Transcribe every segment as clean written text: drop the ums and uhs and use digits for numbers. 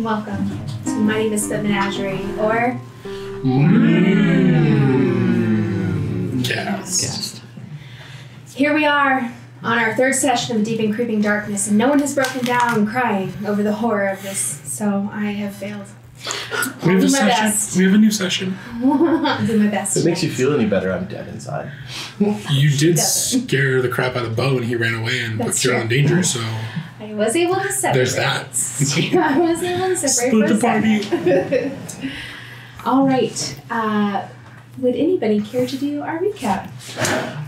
Welcome to Mighty Misfit Menagerie, or Cast. Here we are on our third session of Deep and Creeping Darkness, and no one has broken down crying over the horror of this, so I have failed. We have do a my session. best. We have a new session. I'll do my best. If it makes you feel any better, I'm dead inside. You did scare the crap out of Bo, and he ran away and put That's Jill in danger. So I was able to separate. there's that. I was able to separate. Split the party. All right. Would anybody care to do our recap?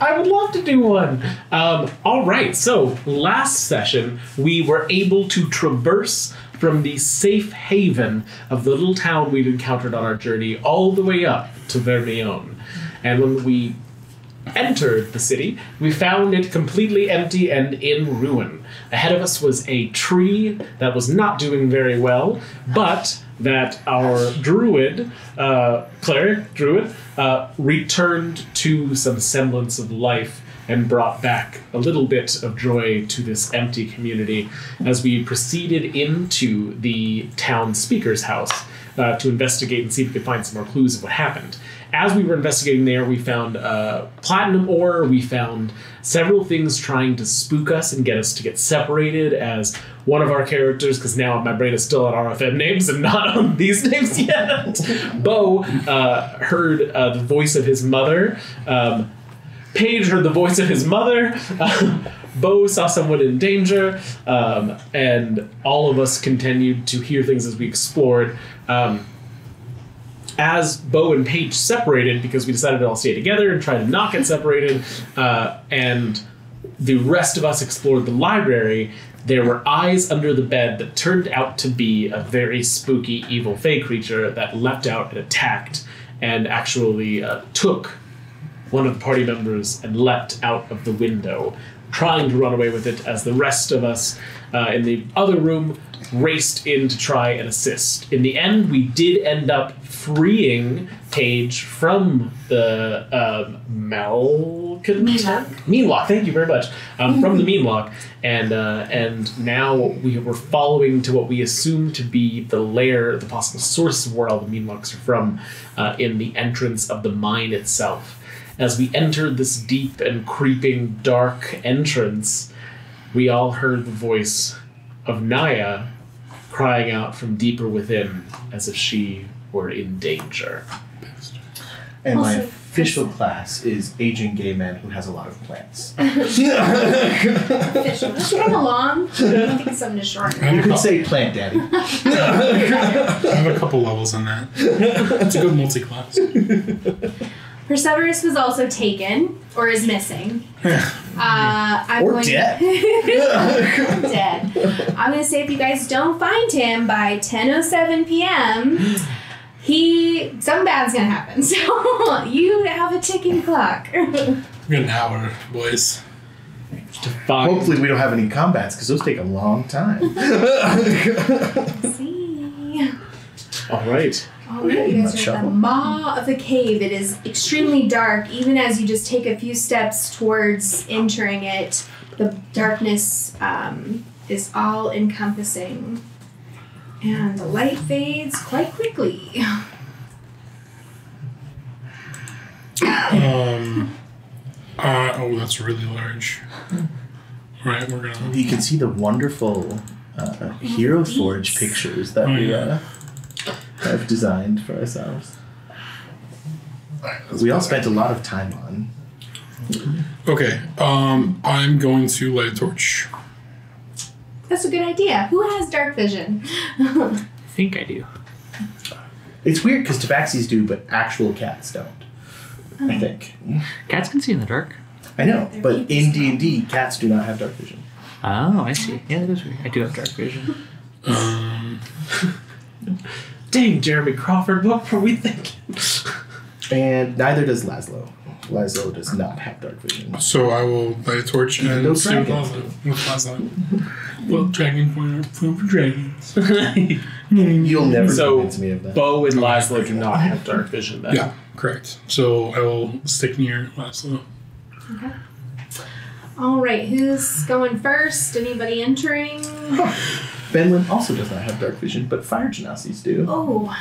I would love to do one. All right, so last session we were able to traverse from the safe haven of the little town we'd encountered on our journey all the way up to Vermillon. And when we entered the city, we found it completely empty and in ruin. Ahead of us was a tree that was not doing very well, but that our cleric druid, returned to some semblance of life and brought back a little bit of joy to this empty community as we proceeded into the town speaker's house to investigate and see if we could find some more clues of what happened. As we were investigating there, we found platinum ore, we found several things trying to spook us and get us to get separated as one of our characters, because now my brain is still on RFM names and not on these names yet. Bo heard the voice of his mother. Paige heard the voice of his mother. Bo saw someone in danger. And all of us continued to hear things as we explored. As Bo and Paige separated, because we decided to all stay together and try to not get separated, and the rest of us explored the library, there were eyes under the bed that turned out to be a very spooky evil fae creature that leapt out and attacked and actually took one of the party members and leapt out of the window, trying to run away with it as the rest of us in the other room raced in to try and assist. In the end, we did end up freeing Paige from the Meanlock. Thank you very much. From the Meanlock, and now we were following to what we assume to be the lair, the possible source of where all the Meanlocks are from, in the entrance of the mine itself. As we entered this deep and creeping dark entrance, we all heard the voice of Naya crying out from deeper within as if she were in danger. And my official class is aging gay man who has a lot of plants. Official. Just come along. I don't think it's something to shorten. You could say plant daddy. I have a couple levels on that. It's a good multi-class. Perseverus was also taken, or is missing. Or dead. Dead. I'm going to say if you guys don't find him by 10:07 p.m., something bad's going to happen. So you have a ticking clock. We got an hour, boys. Hopefully we don't have any combats, because those take a long time. See. All right. All right, you guys are at the maw of the cave. It is extremely dark. Even as you just take a few steps towards entering it, the darkness is all encompassing. And the light fades quite quickly. Oh, that's really large. Right, we're gonna. You can see the wonderful Hero Forge pictures that we have designed for ourselves. We all spent a lot of time on. Okay, I'm going to light a torch. That's a good idea. Who has dark vision? I think I do. It's weird because tabaxis do, but actual cats don't. I think. Cats can see in the dark. I know, but in D&D, cats do not have dark vision. Oh, I see. Yeah, that is weird. I do have dark vision. Dang, Jeremy Crawford, what were we thinking? And neither does Laszlo. Laszlo does not have dark vision. So I will light a torch and see what Laszlo. Well, dragon pointer for dragons. You'll never So, convince me of that. Bo and Laszlo do not have dark vision then. Yeah, correct. So I will stick near Laszlo. Okay. All right, who's going first? Anybody entering? Benlin also does not have dark vision, but fire genasies do. Oh.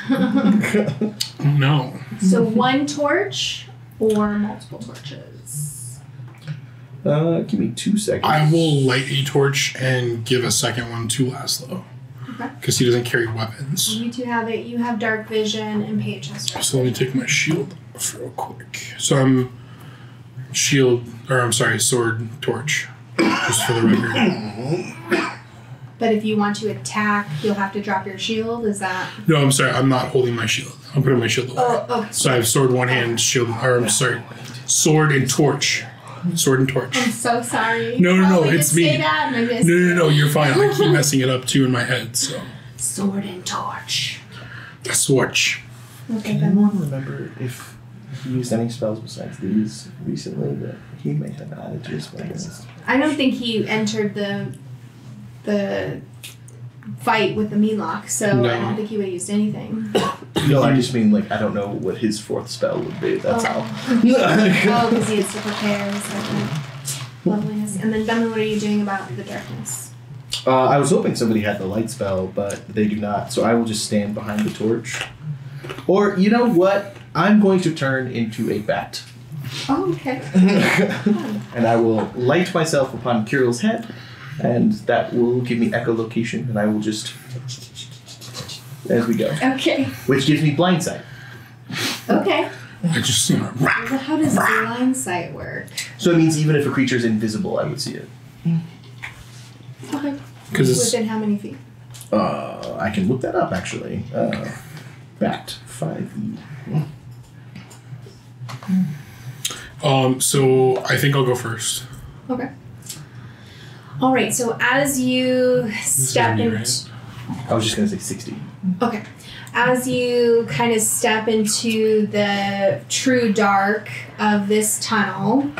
No. So 1 torch or multiple torches? Give me 2 seconds. I will light a torch and give a second one to Laszlo. Okay. Because he doesn't carry weapons. You two have it. You have dark vision, and Paige has dark So let me take my shield off real quick. So I'm sword, torch. Just for the record. But if you want to attack, you'll have to drop your shield. Is that? No, I'm sorry. I'm not holding my shield. I'm putting my shield away. Oh, okay. So I have sword one hand, shield, sword and torch. Sword and torch. I'm so sorry. No, Oh, we it's did me. Say that and I missed No, it. you're fine. I keep messing it up too in my head, so. Sword and torch. A swatch. Okay, Can then. anyone remember if he used any spells besides these recently that he may have added to his spells? I don't think he entered the fight with the Meanlock, so No. I don't think he would have used anything. No, I just mean, I don't know what his 4th spell would be, that's all. Oh, because he has to prepare. So loveliness. And then, Benlin, what are you doing about the darkness? I was hoping somebody had the light spell, but they do not, so I will just stand behind the torch. Or, you know what? I'm going to turn into a bat. Oh, okay. And I will light myself upon Kirill's head, and that will give me echolocation, and I will just... as we go. Okay. Which gives me blind sight. Okay. I just, Well, how does blind sight work? So it means even if a creature is invisible, I would see it. Okay. 'Cause it's- Within how many feet? I can look that up, actually. Bat. 5e. So I think I'll go first. Okay. All right. So as you step me, into, right? I was just going to say 60. okay, as you kind of step into the true dark of this tunnel,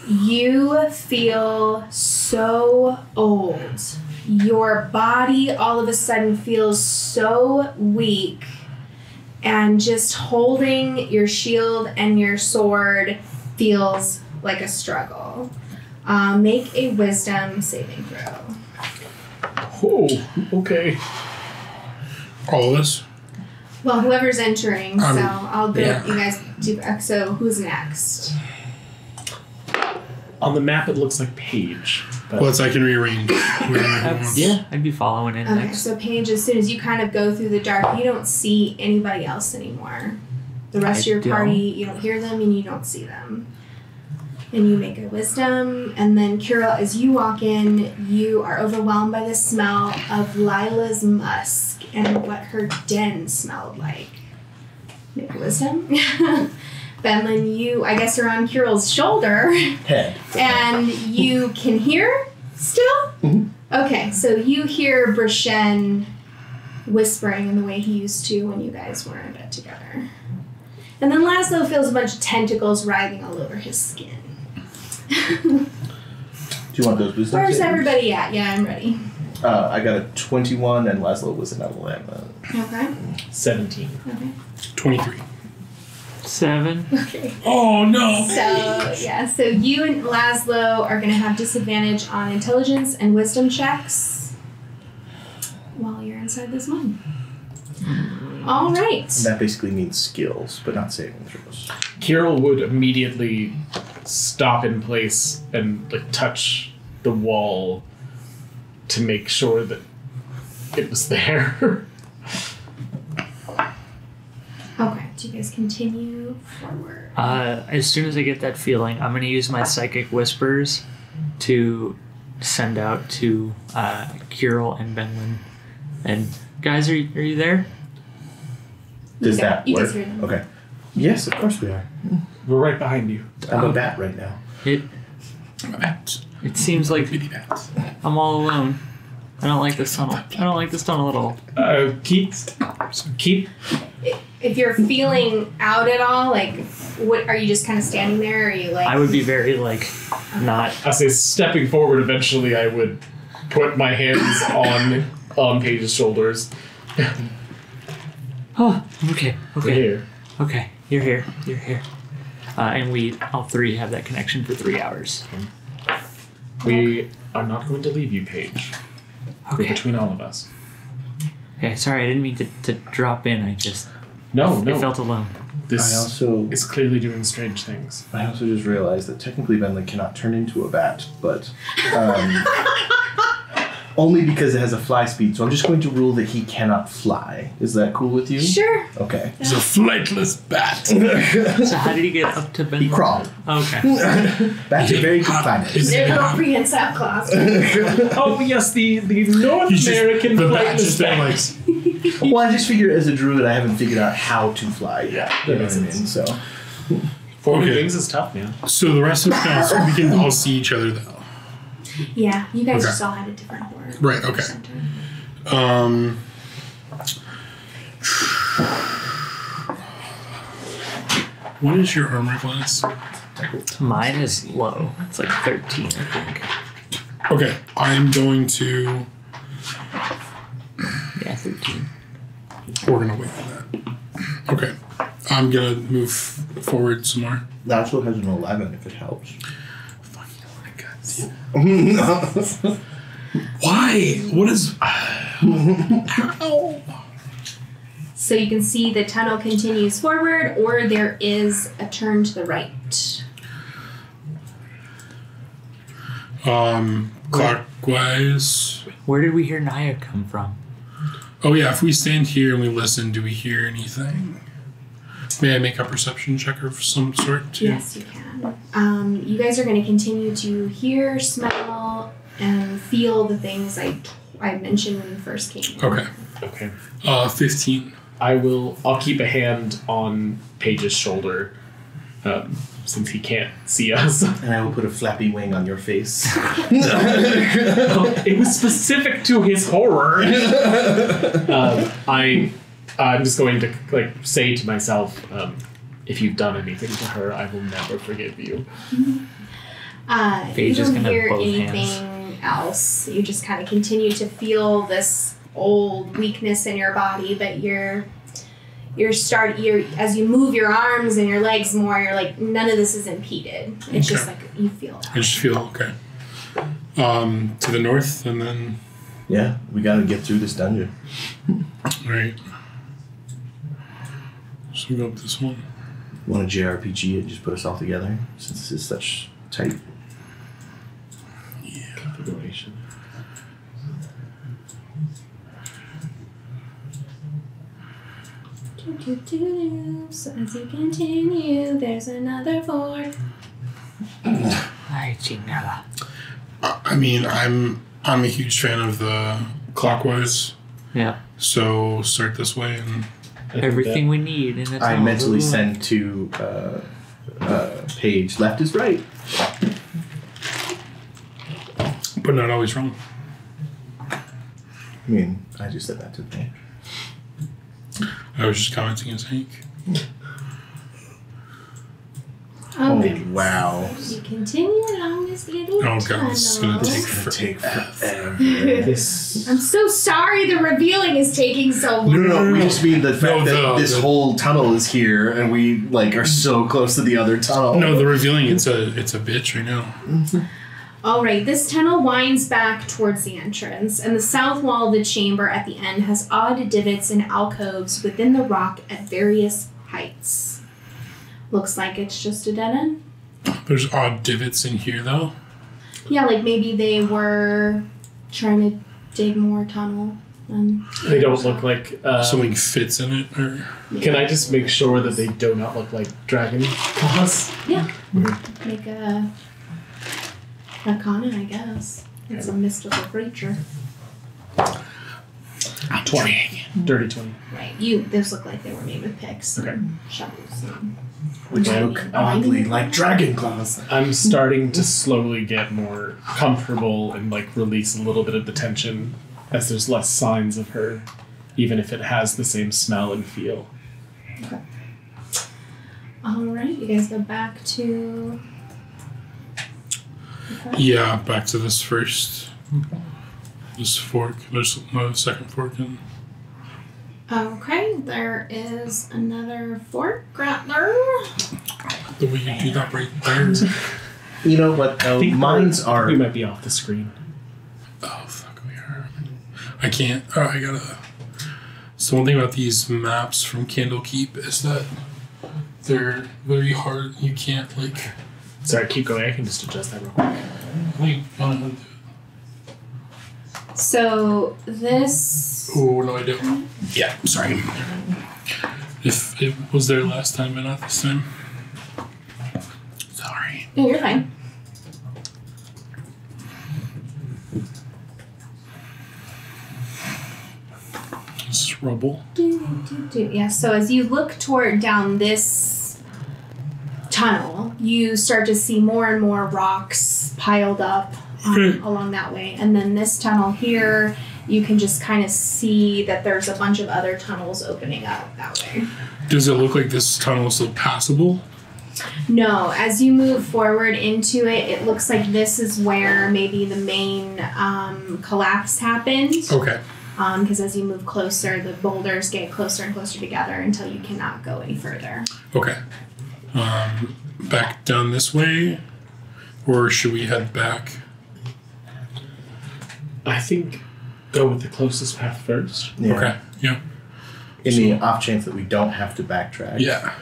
you feel so old. Your body all of a sudden feels so weak, and just holding your shield and your sword feels like a struggle. Make a wisdom saving throw. Oh, okay. All of us? Well, whoever's entering, so I'll go. yeah. You guys do. So who's next? On the map, it looks like Paige. But Well, I can rearrange. whoever wants. Yeah, I'd be following in Okay, next. so Paige, as soon as you kind of go through the dark, you don't see anybody else anymore. The rest of your party, you don't hear them and you don't see them. And you make a wisdom, and then Kirill, as you walk in, you are overwhelmed by the smell of Lila's musk and what her den smelled like. Make a wisdom. Benlin, I guess you're on Kirill's shoulder. Head. And you can hear still? Mhm. Okay, so you hear Brashen whispering in the way he used to when you guys were in bed together. And then Laszlo feels a bunch of tentacles writhing all over his skin. Do you want those wisdom Where's savings? everybody at? Yeah, I'm ready. I got a 21, and Laszlo was an 11. Okay. 17. Okay. 23. 7. Okay. Oh, no. So you and Laszlo are going to have disadvantage on intelligence and wisdom checks while you're inside this one. All right. And that basically means skills, but not saving throws. Kirill would immediately stop in place and touch the wall to make sure that it was there. Okay. Do you guys continue forward? As soon as I get that feeling, I'm going to use my psychic whispers to send out to Kirill and Benlin. And guys, are you there? Does Yeah, that you work? guys hear them. Okay. Yes, of course we are. We're right behind you. I'm a bat right now. It I'm a bat. seems like Bitty bat. I'm all alone. I don't like this tunnel. I don't like this tunnel at all. Keep. If you're feeling out at all, what are you just kind of standing there? Or are you I would be very not. I say stepping forward. Eventually, I would put my hands on Paige's shoulders. Oh, okay, We're here. okay. You're here. And we all three have that connection for 3 hours. We are not going to leave you, Paige. Okay. between all of us. Okay, sorry, I didn't mean to drop in. I just No, I felt alone. This I also is clearly doing strange things. I also just realized that technically Benlin cannot turn into a bat, but only because it has a fly speed. So I'm just going to rule that he cannot fly. Is that cool with you? Sure. Okay. He's a flightless bat. So how did he get up to Ben? He crawled. Okay. Bats are very good climbers. They're not prehensile claws. Oh yes, the North American the bat flightless just been like, bats. Well, I just figure as a druid, I haven't figured out how to fly yet. You know what I mean? So Forming Okay. wings is tough, man. so the rest of the house, we can all see each other though. Yeah, you guys Okay. just all had a different horde. Right, okay. Center. What is your armor class? Mine is low. It's like 13, I think. Okay, I'm going to. Yeah, 13. We're gonna wait on that. Okay, I'm gonna move forward some more. Natural has an 11 if it helps. Why? What is? Ow. So you can see the tunnel continues forward, or there is a turn to the right. Clockwise. Where did we hear Naya come from? Oh yeah, if we stand here and we listen, do we hear anything? May I make a perception check of some sort too? Yes, you can. You guys are going to continue to hear, smell, and feel the things I mentioned when you first came. Okay. Okay. 15. I'll keep a hand on Paige's shoulder, since he can't see us. And I will put a flappy wing on your face. It was specific to his horror. I'm just going to say to myself, if you've done anything to her, I will never forgive you. You Paige is don't gonna hear have both anything else. You just kind of continue to feel this old weakness in your body, but as you move your arms and your legs more, you're like, none of this is impeded. It's just like you feel that. I just feel okay. To the north, and then Yeah, we gotta get through this dungeon. right. So we go up this one. Want a JRPG and just put us all together since this is such tight. Configuration. So as you continue, there's another fort. Ay, chingada. I mean, I'm a huge fan of the clockwise. Yeah. So start this way, and Everything we need in a I tunnel. mentally send to Paige, left is right. but not always wrong. I mean, I just said that to me. I was just commenting as Hank. Oh, Okay. wow. You continue along this little Oh god, this is gonna tunnel. take forever. This. I'm so sorry the revealing is taking so long. No, we just mean the fact that this the- whole tunnel is here and we are so close to the other tunnel. No, the revealing it's a bitch right now. All right, this tunnel winds back towards the entrance, and the south wall of the chamber at the end has odd divots and alcoves within the rock at various heights. Looks like it's just a dead end. There's odd divots in here though. Yeah, like maybe they were trying to dig more tunnel. They don't look like. Something fits in it, or Can I just make sure that they do not look like dragon claws? Yeah, like a Arcana, I guess. It's a mystical creature. 20. Dirty 20. Right. Those look like they were made with picks and shovels. And Which look oddly like dragon claws. I'm starting to slowly get more comfortable and release a little bit of the tension as there's less signs of her, even if it has the same smell and feel. Okay. All right, you guys go back to. Okay. yeah, back to this fork. There's no second fork in. Okay, there is another fork right there. The way you do that right there. You know what? I think Mines are. We might be off the screen. Oh fuck, we are. I can't. Oh, I gotta. So one thing about these maps from Candlekeep is that they're very hard. You can't like. Sorry, keep going. I can just adjust that real quick. So this. Oh no, I don't. Yeah, sorry. If it was there last time, but not this time. Sorry. No, you're fine. This is rubble. Yeah, so as you look down this tunnel, you start to see more and more rocks piled up along that way. And then this tunnel here, you can just kind of see that there's a bunch of other tunnels opening up that way. Does it look like this tunnel is still passable? No, as you move forward into it, it looks like this is where maybe the main collapse happened. Okay. Because as you move closer, the boulders get closer and closer together until you cannot go any further. Okay. Back down this way, or should we head back? I think go with the closest path first. Yeah. Okay. Yeah. In the off chance that we don't have to backtrack. Yeah.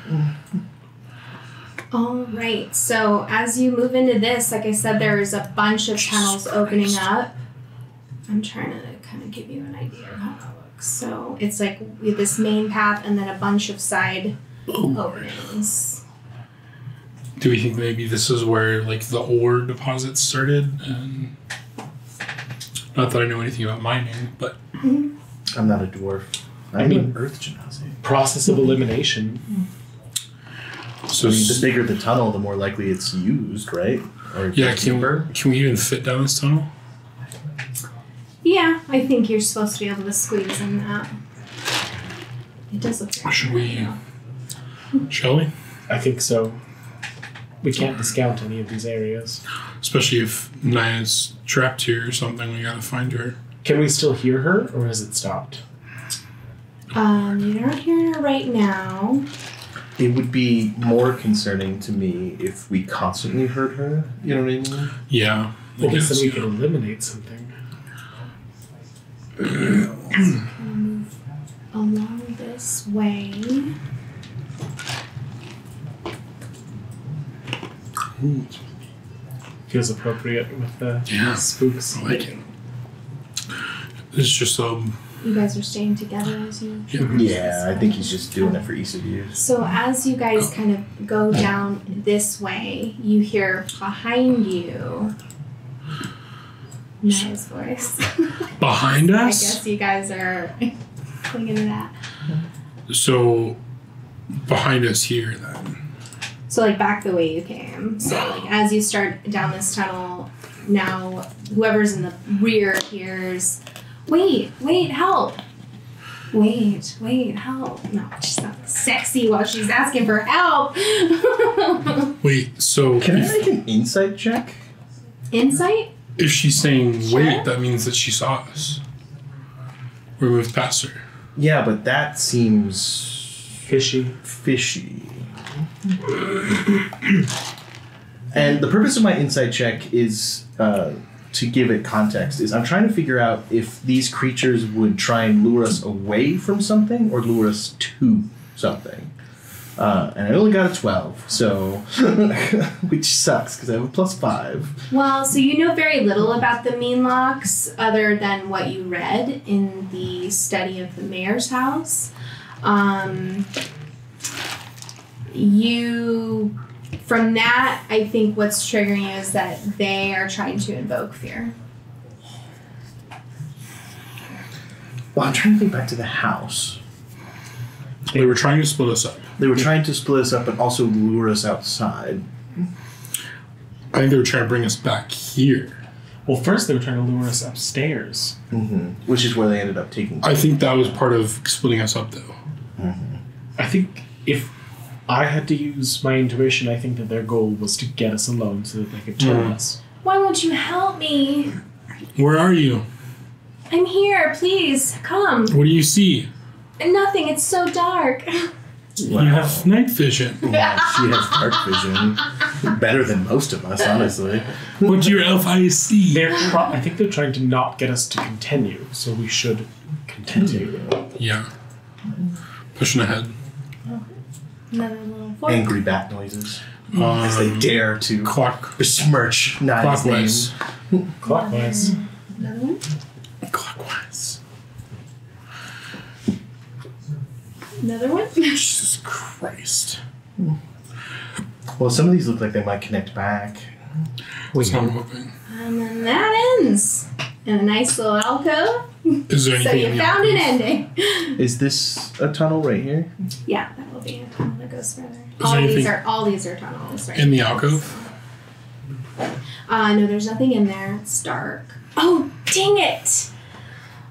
All right. So as you move into this, like I said, there's a bunch of tunnels opening up. I'm trying to kind of give you an idea of how that looks. So it's like we have this main path and then a bunch of side openings. Do we think maybe this is where like the ore deposits started? And not that I know anything about mining, but I'm not a dwarf. I'm an earth genasi. Process of elimination. so I mean, the bigger the tunnel, the more likely it's used, right? Or yeah. deeper. Can we even fit down this tunnel? Yeah, I think you're supposed to be able to squeeze in that. It does look very Should we? cool. Shall we? I think so. We can't discount any of these areas. Especially if Naya's trapped here or something, we gotta find her. Can we still hear her, or has it stopped? You're not hearing her right now. It would be more concerning to me if we constantly heard her. You know what I mean? Yeah. Well, I at least guess, then we yeah. can eliminate something. Move along this way. Ooh, Feels appropriate with the Yeah. spooks. I like it. It's just You guys are staying together as you. Yeah, I think he's just doing it for ease of use. So as you guys kind of go down this way, you hear behind you Naya's voice. behind I us. guess you guys are clinging to that. So behind us here then. So like back the way you came. So like as you start down this tunnel, now whoever's in the rear hears, wait, help. Wait, help. No, she's not sexy while she's asking for help. Wait, so Can I make an insight check? Insight? if she's saying Sure. wait, that means that she saw us. We moved past her. Yeah, but that seems Fishy. fishy. And the purpose of my insight check is to give it context. Is I'm trying to figure out if these creatures would try and lure us away from something or lure us to something. And I only got a 12, so which sucks because I have a +5. Well, so you know very little about the mean locks other than what you read in the study of the mayor's house. From that, I think what's triggering you is that they are trying to invoke fear. Well, I'm trying to think back to the house. They were trying to split us up. They were trying to split us up but also lure us outside. I think they were trying to bring us back here. Well, first they were trying to lure us upstairs. Which is where they ended up taking. I think that was part of splitting us up, though. I think if I had to use my intuition, I think that their goal was to get us alone so that they could turn us. Why won't you help me? Where are you? I'm here, please, come. What do you see? Nothing, it's so dark. You have night vision. Yeah, she has dark vision. Better than most of us, honestly. What's your elf I see? I think they're trying to not get us to continue, so we should continue. Yeah. Pushing ahead. Another little fork. Angry bat noises. As they dare to besmirch Niall's name. Clockwise. Another one. Clockwise. Another one. Jesus Christ. Well, some of these look like they might connect back. That's what I'm hoping. And then that ends in a nice little alcove. Is there So anything you in the found an alcove? ending. Is this a tunnel right here? Yeah, that will be a tunnel that goes further. Is there anything All these are tunnels, right? in the alcove? No, there's nothing in there. It's dark. Oh, dang it!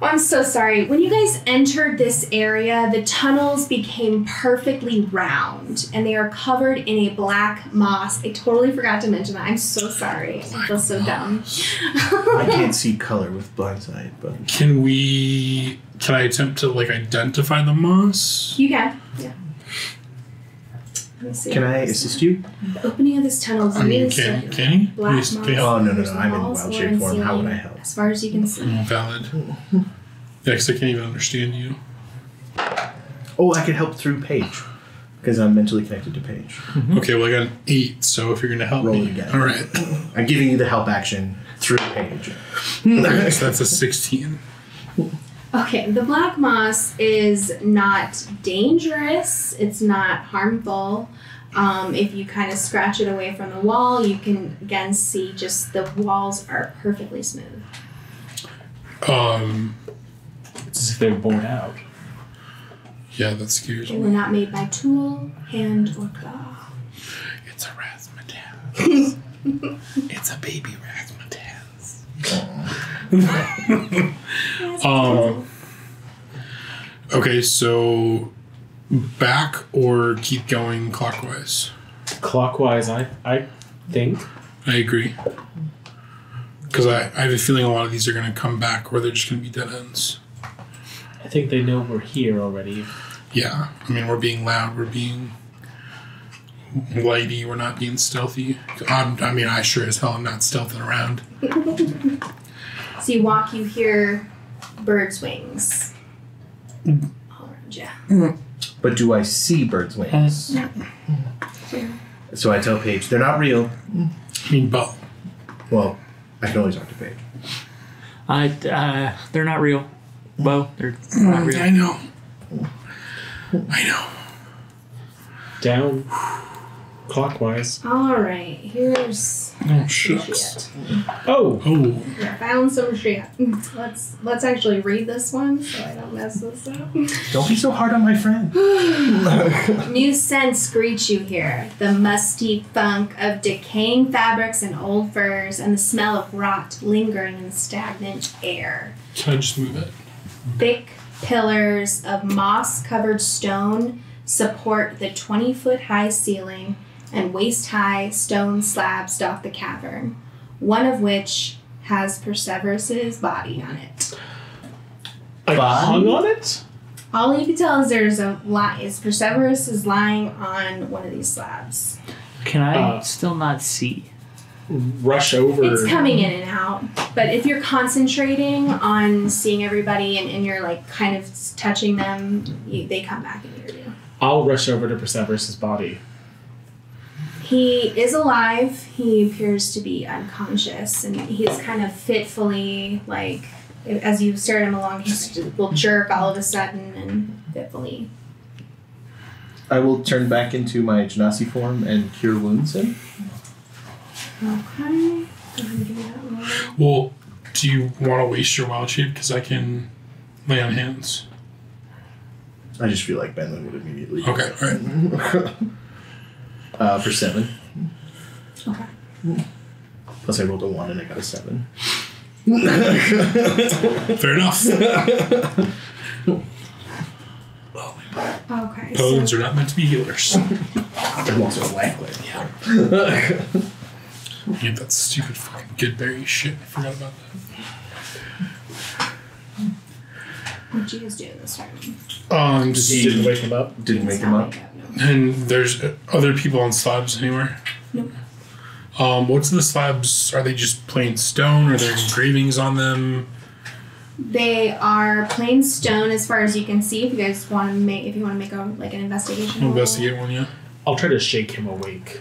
Oh, I'm so sorry. When you guys entered this area, the tunnels became perfectly round, and they are covered in a black moss. I totally forgot to mention that. I'm so sorry. I feel so dumb. I can't see color with blindsight, but Can I attempt to identify the moss? You can. Yeah. Let me see. can I assist you? The opening of this tunnel is I mean, really can circular. he? Black moss. Can he Oh, help? no. There's I'm in walls, wild floor, shape and form. How would I ceiling, help? As far as you can see. Valid. Yeah, because I can't even understand you. Oh, I can help through Paige. Because I'm mentally connected to Paige. Okay, well I got an 8, so if you're gonna help Roll me, it again. all right. I'm giving you the help action through Paige. Okay, so that's a 16. Okay, the black moss is not dangerous. It's not harmful. If you kind of scratch it away from the wall, you can again see just the walls are perfectly smooth. It's as if they're bored out. Yeah, that scares They were me. not made by tool, hand, or claw. It's a razzmatazz. It's a baby razzmatazz. Okay, so back or keep going clockwise? Clockwise, I think. I agree. Because I have a feeling a lot of these are going to come back or they're just going to be dead ends. I think they know we're here already. Yeah, I mean, we're being loud, we're being lighty, we're not being stealthy. I sure as hell am not stealthing around. So you walk, you hear birds' wings all around you. But do I see birds' wings? No. So I tell Paige, they're not real. I mean, Bo. Well, I can always talk to Paige. They're not real. Bo, they're not real. I know. I know. Down. Clockwise. All right, here's Oh, the shucks. shit. Oh! Oh, Yeah, found some shit. Let's actually read this one so I don't mess this up. Don't be so hard on my friend. New scents greet you here. The musty funk of decaying fabrics and old furs, and the smell of rot lingering in the stagnant air. can I just move it? Thick pillars of moss-covered stone support the 20-foot-high ceiling, and waist-high stone slabs dot the cavern, one of which has Perseverus's body on it. I hung on it? All you can tell is Perseverus is lying on one of these slabs. Can I still not see? Rush over. It's coming in and out, but if you're concentrating on seeing everybody and you're like kind of touching them, they come back and hear you. I'll rush over to Perseverus's body. He is alive. He appears to be unconscious, and he's kind of fitfully, like, as you stare him along, he will jerk all of a sudden and fitfully. I will turn back into my Genasi form and cure wounds him. Okay. Go ahead and give me that roll. Well, do you want to waste your wild shape? Because I can lay on hands. I just feel like Benlin would immediately. Okay, alright. For 7. Okay. Plus I rolled a 1 and I got a 7. Fair enough. Okay. Paladins are not meant to be healers. I'm also a Lackler. Yeah, that stupid fucking Goodberry shit. I forgot about that. What'd you guys do in this room? Just Didn't wake him up. Didn't wake him up. and there's other people on slabs anywhere. Nope. What's the slabs? Are they just plain stone? Are there engravings on them? They are plain stone as far as you can see. If you guys want to make, an investigation. Investigate one, yeah. I'll try to shake him awake.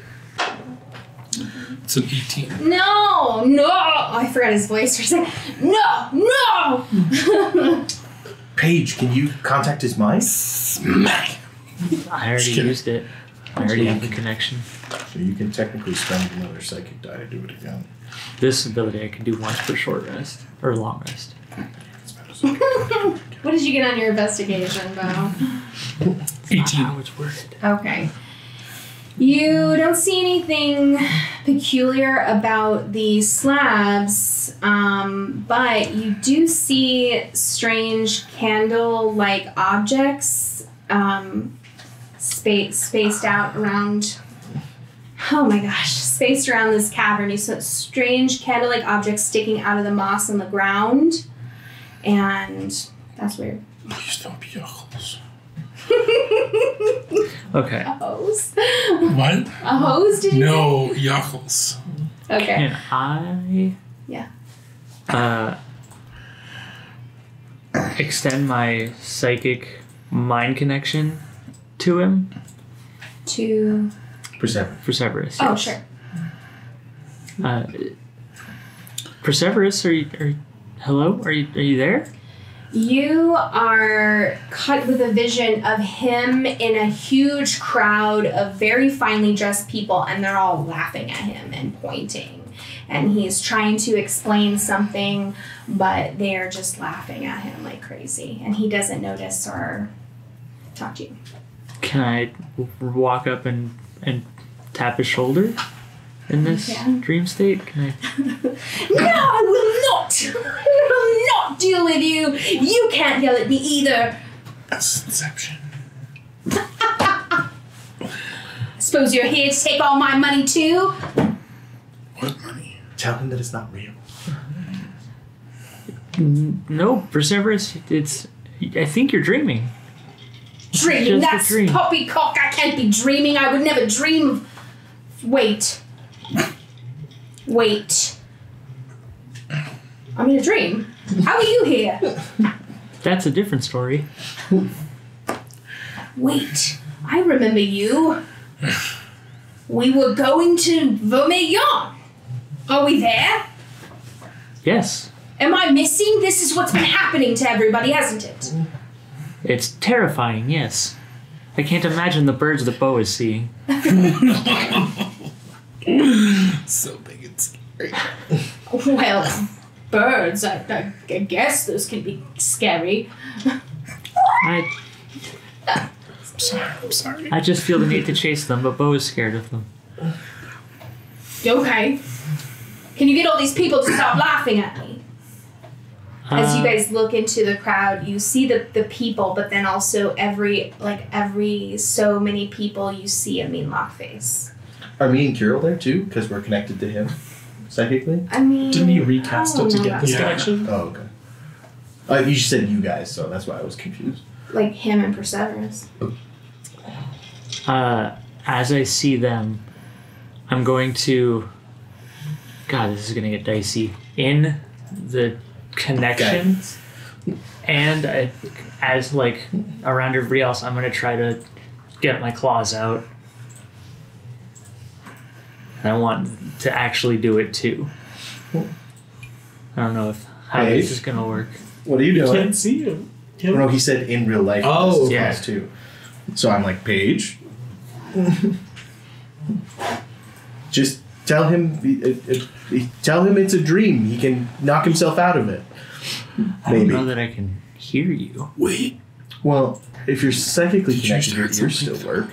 It's an 18. No! I forgot his voice for a second. No! Paige, can you contact his mind? Smack! I already used it. I already have the connection. So you can technically spend another psychic die to do it again. This ability I can do once per short rest. Or long rest. What did you get on your investigation, Bo? 18. How it's worded. Okay. You don't see anything peculiar about the slabs, but you do see strange candle-like objects spaced out around... Oh my gosh, spaced around this cavern. You saw strange candle-like objects sticking out of the moss on the ground, and that's weird. Please don't be yuckles. Okay. A hose? What? A hose, did you No, yuckles. say? Okay. Can I... Yeah. Extend my psychic mind connection to him? To... Perception. Perseverus. Oh, Yes. sure. Perseverus, are you hello? Are you there? You are cut with a vision of him in a huge crowd of very finely dressed people, and they're all laughing at him and pointing. And he's trying to explain something, but they're just laughing at him like crazy. And he doesn't notice or talk to you. Can I walk up and tap his shoulder in this dream state? Can I? No, I will not! I will not deal with you! You can't yell at me either! That's Inception. Suppose you're here to take all my money too? What money? Tell him that it's not real. No, Perseverus, it's... I think you're dreaming. Dreaming? Just a That's dream. poppycock. I can't be dreaming. I would never dream of... Wait. I'm in a dream. How are you here? That's a different story. Wait. I remember you. We were going to Vermillon. Are we there? Yes. Am I missing? This is what's been happening to everybody, hasn't it? It's terrifying, yes. I can't imagine the birds that Bo is seeing. So big and scary. Well, birds, I guess those can be scary. I'm sorry. I just feel the need to chase them, but Bo is scared of them. Okay. Can you get all these people to stop laughing at me? As you guys look into the crowd, you see the people, but then also every so many people you see a mean lock face. Are me and Kirill there too? Because we're connected to him psychically? I mean... Didn't he recast it to know get about this Yeah. connection? Oh, okay. You just said you guys, so that's why I was confused. like him and Perseverus. As I see them, I'm going to... God, this is going to get dicey. In the connection, and as like around everybody else, I'm going to try to get my claws out. And I want to actually do it too. I don't know how Hey. this is going to work. What are you doing? Can't see him. No, he said in real life. Oh, this is yeah. class too. So I'm like, Paige, just tell him it's a dream. He can knock himself out of it. I don't Maybe. know that I can hear you. Wait. Well, if you're psychically Did you connected, your start ears still something? work.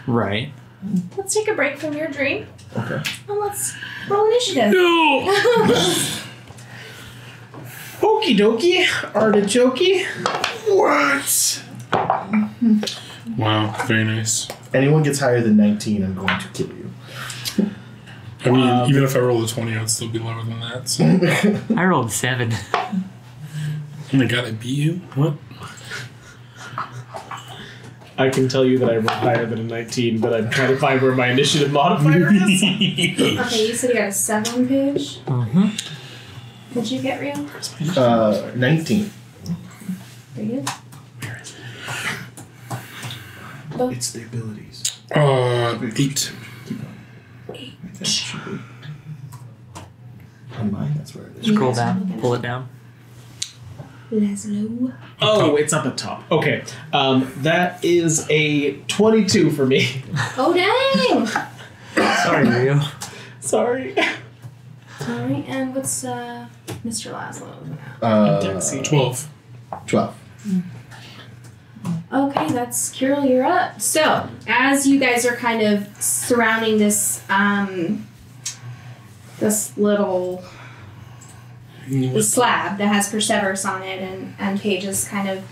Right. Let's take a break from your dream Okay. and let's roll initiative. No! Okie dokie, artichoke. What? Wow, very nice. Anyone gets higher than 19, I'm going to kill you. I mean, even if I roll a 20, I'd still be lower than that. So. I rolled 7. Oh my god, I beat you? What? I can tell you that I rolled higher than a 19, but I'm trying to find where my initiative modifier is. Okay, you said you got a 7 page. Mm-hmm. What'd you get, Rio? 19. Very good. It's the abilities. 8. That should be. On mine, that's where it is. Scroll down. Pull it down. Laszlo. Oh, it's up at top. Okay. That is a 22 for me. Oh, dang! Sorry, Rio. Sorry. Alright, and what's Mr. Laszlo? 12. 12. Okay, that's Kirill, you're up. So, as you guys are kind of surrounding this little slab that has Perseverus on it and pages kind of,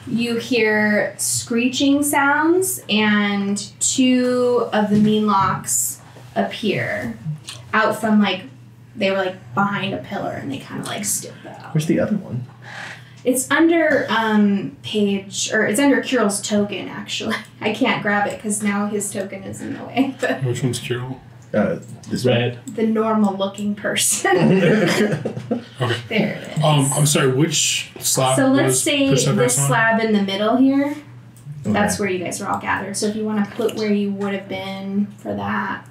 you hear screeching sounds and 2 of the Meanlocks appear out from they were behind a pillar and they kind of stepped out. Where's the other one? It's under it's under Kirill's token, actually. I can't grab it because now his token is in the way. But Which one's Kirill? This Red. the normal-looking person. Okay. There it is. I'm sorry, which slab So let's was say Perseverus this on? slab in the middle here. Okay. That's where you guys are all gathered. So if you want to put where you would have been for that.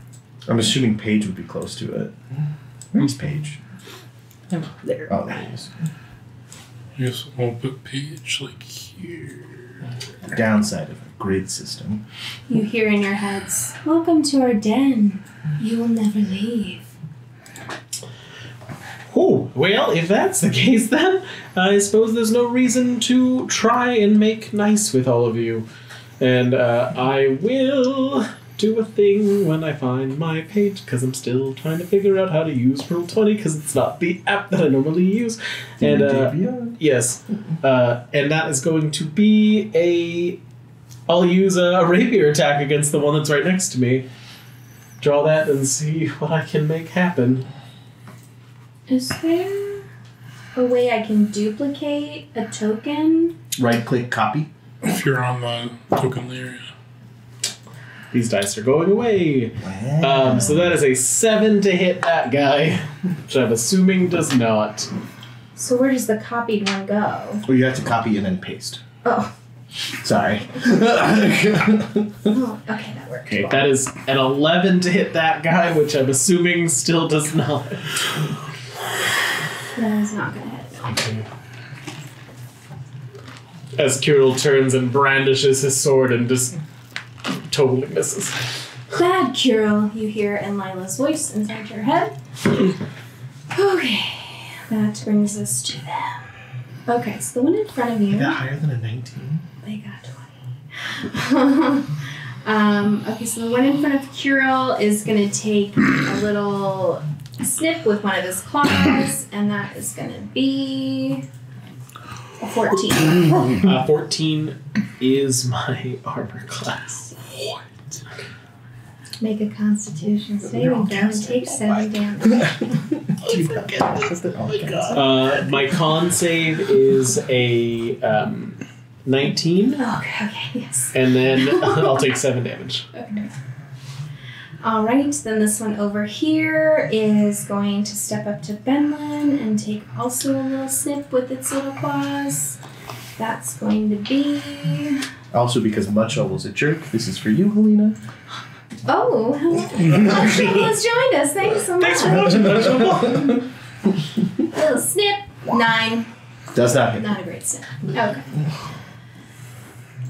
I'm assuming Paige would be close to it. Where's Paige? There. Oh, there he is. Yes, we'll put page here. The downside of a grid system. You hear in your heads, "Welcome to our den. You will never leave." Oh, well, if that's the case, then I suppose there's no reason to try and make nice with all of you. And I will do a thing when I find my page, because I'm still trying to figure out how to use Roll20, because it's not the app that I normally use. And yes, and that is going to be I'll use a rapier attack against the one that's right next to me. Draw that and see what I can make happen. Is there a way I can duplicate a token? Right-click copy. If you're on the token layer, These dice are going away. Wow. So that is a 7 to hit that guy, which I'm assuming does not. So where does the copied one go? Well, you have to copy and then paste. Oh, Sorry. okay, that works. Okay, that is an 11 to hit that guy, which I'm assuming still does not. That is not gonna hit. As Kirill turns and brandishes his sword and just totally misses. Bad Kirill, you hear in Lila's voice inside your head. Okay, that brings us to them. Okay, so the one in front of you. Is that higher than a 19? They got 20. Okay, so the one in front of Kirill is going to take a little snip with one of his claws, and that is going to be a 14. 14 is my armor class. Make a Constitution saving throw and take 7 damage. My con save is a 19. Okay, yes. And then I'll take 7 damage. Okay. Alright, then this one over here is going to step up to Benlin and take also a little snip with its little claws. That's going to be... Also, because Mucho was a jerk, this is for you, Helena. Oh, hello. Marshall has joined us. Thanks so much. Thanks for watching, Marshall. Little snip. 9. Does not hit. Not a great snip. Okay.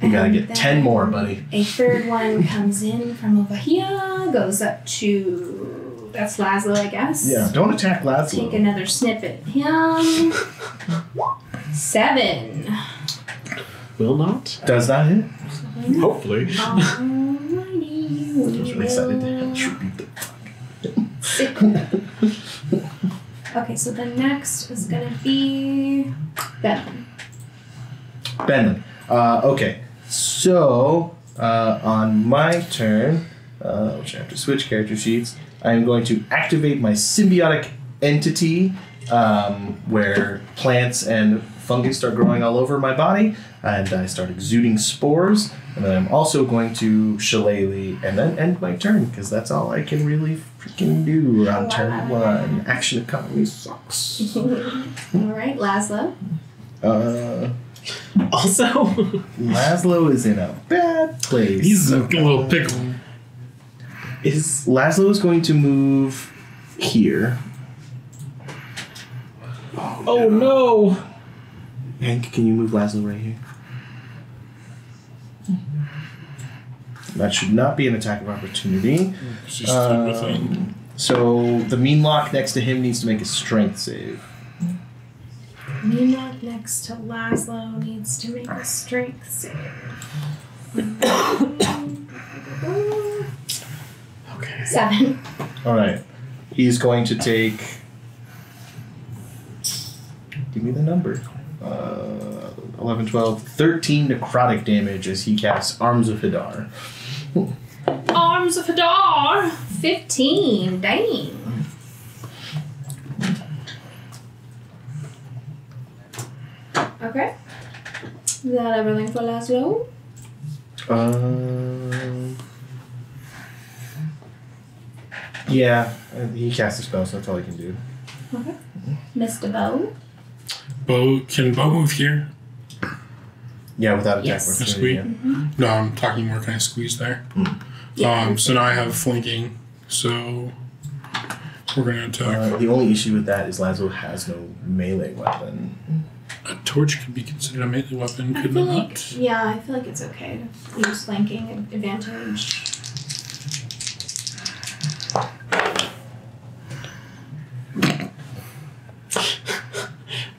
You gotta And get then 10 more, buddy. A third one comes in from over here, goes up to... That's Laszlo, I guess. Yeah, don't attack Take Laszlo. another snip at him. 7. Will not. Does not hit. Hopefully. Alrighty. I was really excited to shoot the fuck. Okay, so the next is gonna be Ben. Benlin. Okay, so on my turn, which I have to switch character sheets, I am going to activate my symbiotic entity, where plants and fungus start growing all over my body, and I start exuding spores. And then I'm also going to Shillelagh and then end my turn, because that's all I can really freaking do on turn 1. Action economy sucks. Alright, Laszlo. Also, Laszlo is in a bad place. He's a little pickle. Laszlo is going to move here. oh no! Hank, can you move Laszlo right here? That should not be an attack of opportunity. It's just stood within. So the mean lock next to him needs to make a strength save. Meanlock next to Laszlo needs to make a strength save. Okay. 7. Alright. He's going to take... Give me the number. 11, 12, 13 necrotic damage as he casts Arms of Hadar. Arms of Hadar! 15. Dang. Okay. Is that everything for Laszlo? Yeah, he cast a spell, so that's all he can do. Okay. Mr. Bow? Can Bo move here? Yeah, without attack Yes. opportunity. Squeeze? Yeah. No, I'm talking more kind of squeeze there. Yeah. So now I have flanking, so we're going to attack. The only issue with that is Laszlo has no melee weapon. A torch could be considered a melee weapon, I couldn't feel it like, not? yeah, I feel like it's okay to use flanking advantage.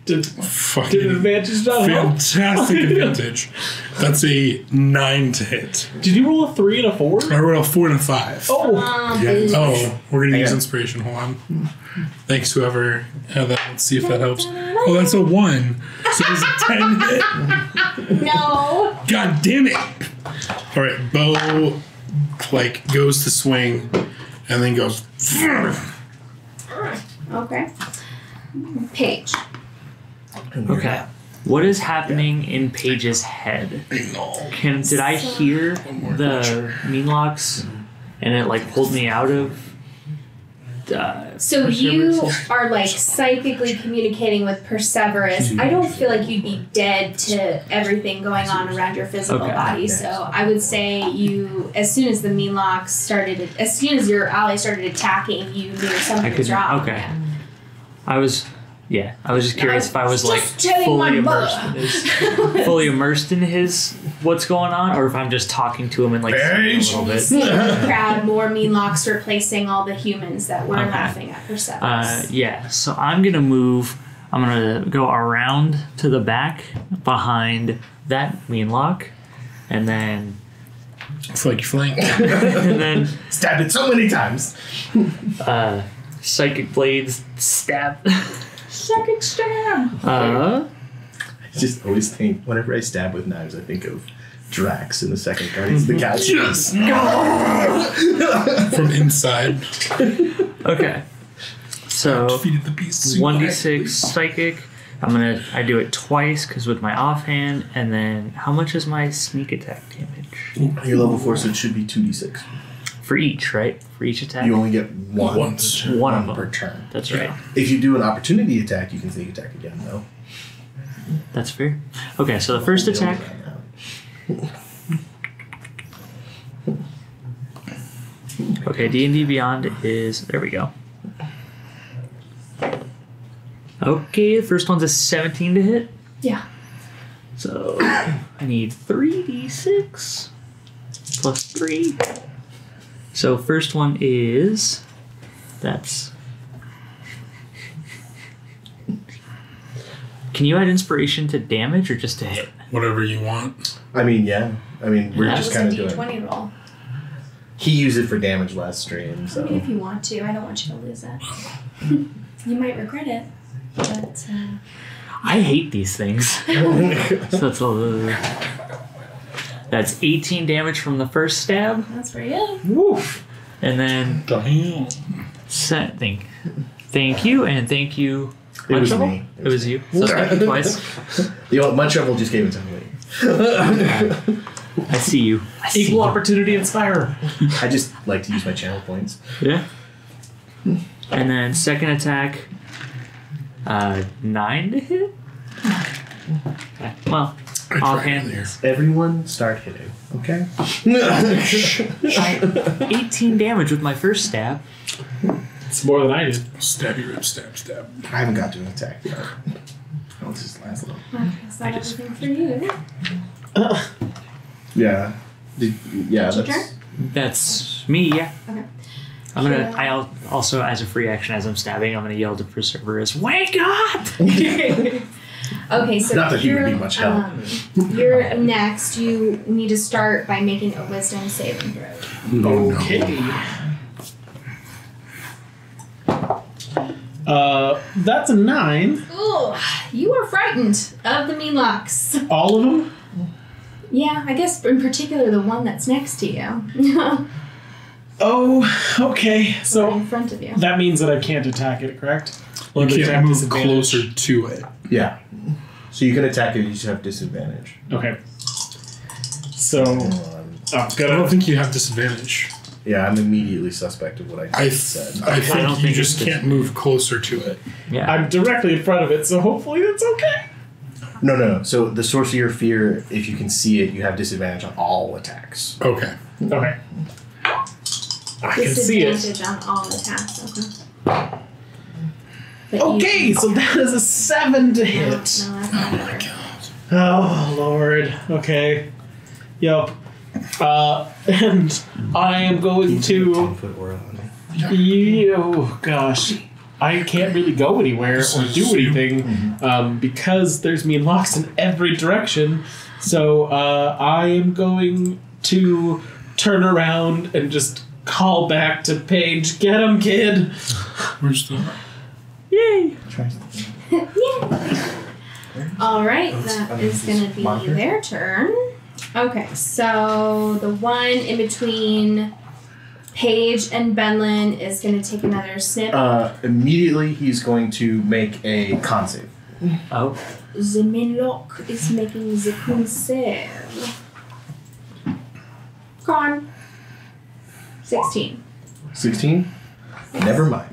Did Fucking advantage not help? fantastic advantage. That's a 9 to hit. Did you roll a 3 and a 4? I rolled a 4 and a 5. Oh! Oh, we're gonna use Yeah. inspiration. Hold on. Thanks, whoever had that. Let's see if that helps. Oh, that's a 1. So there's a 10 hit. No! God damn it! All right, Bo goes to swing, and then goes. Okay. Paige. Okay. What is happening in Paige's head? Did I hear the mean locks and it pulled me out of So you Perseverance? are psychically communicating with Perseverus. I don't feel like you'd be dead to everything going on around your physical Okay. body. So I would say you, as soon as the mean locks started, as soon as your ally started attacking, you knew something was wrong. Okay. Yeah. I was just curious if I was Just telling my fully immersed in his what's going on, or if I'm just talking to him and singing a little You bit. see in the crowd more mean locks replacing all the humans that were Okay. laughing at Perseverus. Yeah, so I'm gonna move. I'm gonna go around to the back behind that mean lock, and then Flank. and then Stabbed it so many times. psychic blades stab. Psychic stab! I just always think, whenever I stab with knives, I think of Drax in the second Guardians of the Galaxy. Yes. From inside. Okay, so Defeated the beast. 1d6 psychic. I do it twice because with my offhand, and then how much is my sneak attack damage? You're level 4, so it should be 2d6. For each, right? For each attack? You only get one. Once. One of them. per turn. That's right. If you do an opportunity attack, you can sneak attack again, though. That's fair. Okay, so the first attack. Okay, D&D Beyond is... There we go. Okay, the first one's a 17 to hit. Yeah. So I need 3d6 plus 3. So first one is... That's... Can you add inspiration to damage or just to hit? Whatever you want. I mean, yeah. I mean, we're That just was kind a of doing... D20 roll. He used it for damage last stream, so... I mean, if you want to, I don't want you to lose it. You might regret it, but... I hate these things. So that's 18 damage from the first stab. That's pretty good. Woof. And then Damn. thank you, and thank you. It was Munchable? me. It was you. So thank you twice. You know what? Munchable just gave it to me. I see you. I see Equal you. opportunity inspirer. I just like to use my channel points. Yeah. And then second attack, 9 to hit? Okay. Well, I tried offhand, earlier. Everyone start hitting, okay? 18 damage with my first stab. It's more than I did. Stabby rip, stab, stab. I haven't got to an attack yet. Oh, this is last little. Okay, is that everything for you? Yeah. Yeah, Your that's... That's me, yeah. Okay. I'm gonna. Yeah. I'll also, as a free action, as I'm stabbing, I'm gonna yell to Preserverus, "Wake up!" Okay, so Not that he would you're, be much help. You're next. You need to start by making a wisdom saving throw. Okay. That's a 9. Ooh, you are frightened of the Meanlocks. All of them? Yeah, I guess in particular the one that's next to you. Oh, okay. Or So in front of you. that means that I can't attack it, correct? Or You the can't attack move disadvantage? closer to it. Yeah. So you can attack it, you just have disadvantage. Okay. So I'm I don't gonna. think you have disadvantage. Yeah, I'm immediately suspect of what I I just said. I think don't you think just it's can't move closer to it. Yeah. I'm directly in front of it, so hopefully that's okay. No. So the Sorcerer Fear, if you can see it, you have disadvantage on all attacks. Okay. Okay. I can see it. Disadvantage on all attacks. Okay. But you- Okay, so that is a 7 to No, hit. no, that's not better. Oh Lord. Okay. Yup. And I am going to. 10-foot aura on me. Oh gosh, I can't really go anywhere or do anything because there's mean locks in every direction. So I am going to turn around and just call back to Paige. Get him, kid. Where's the... Yay! All right, Oh, that it's- is going to be marker. their turn. Okay, so the one in between Paige and Benlin is going to take another snip. Immediately, he's going to make a con save. Oh. The Minlock is making the con save. Con. 16. 16? Never mind.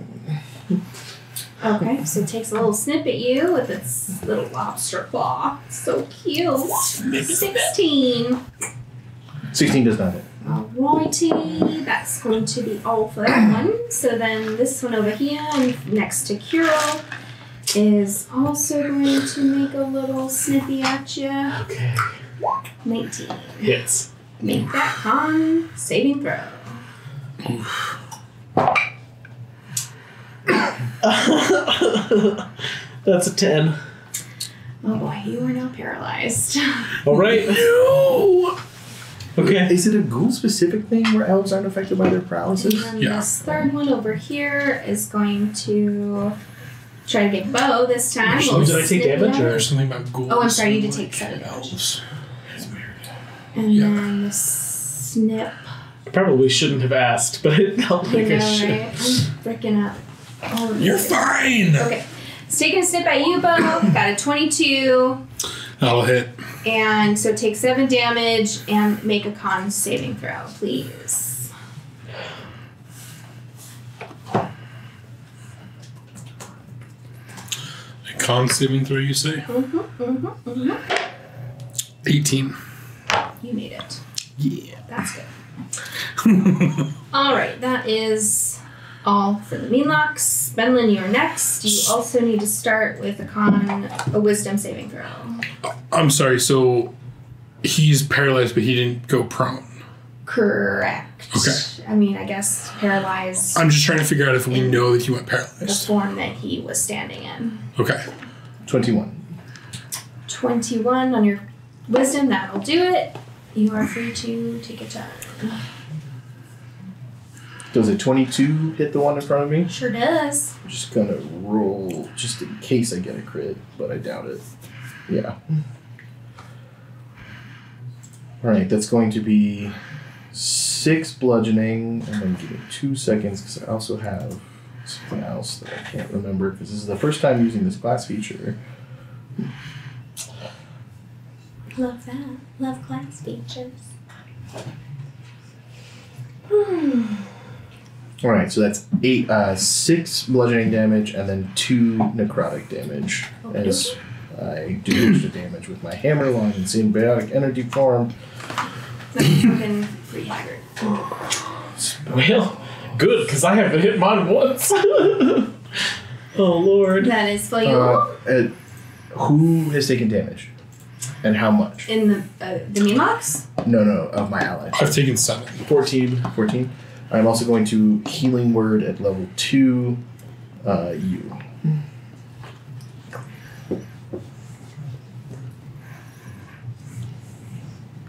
Okay, so it takes a little snip at you with its little lobster claw. So cute. 16. 16 does not hit. Alrighty, that's going to be all for that one. So then this one over here, next to Kuro, is also going to make a little snippy at you. Okay. 19. Hits. Make that con saving throw. That's a 10. Oh boy, you are now paralyzed. All right. No! Okay. Is it a ghoul specific thing where elves aren't affected by their And paralysis? then Yeah. this third one over here is going to try to get Bo this time. Oh, We'll did I take snip damage, at or- it. There's something about ghouls. Oh, I'm sorry, you did and, take 7 damage. elves. And Yeah. then the snip. Probably shouldn't have asked, but it felt You like know, I should. right? I'm freaking up. All of You're this. fine! Okay. It's taking a snip at you, Bo. Got a 22. That'll hit. And so take 7 damage and make a con saving throw, please. A con saving throw, you say? 18. You made it. Yeah. That's good. All right, that is all for the Meanlocks. Benlin, you're next. You also need to start with a wisdom saving throw. I'm sorry, so he's paralyzed, but he didn't go prone. Correct. Okay. I mean, I guess paralyzed I'm just trying to figure out if we know that he went the paralyzed. form that he was standing in. Okay. 21. 21 on your wisdom, that'll do it. You are free to take a turn. Does a 22 hit the one in front of me? Sure does. I'm just gonna roll just in case I get a crit, but I doubt it. Yeah. Alright, that's going to be 6 bludgeoning, and then give me 2 seconds because I also have something else that I can't remember because this is the first time using this class feature. Love that. Love class features. All right, so that's 6 bludgeoning damage and then 2 necrotic damage. As I do extra damage with my hammer along in symbiotic energy form. That's fucking pretty haggard. Well, good, because I haven't hit mine once. Oh, Lord. That is for you. Who has taken damage? And how much? In the Mimox? No, of my allies. I've taken 7. 14. 14. I'm also going to Healing Word at level 2. You.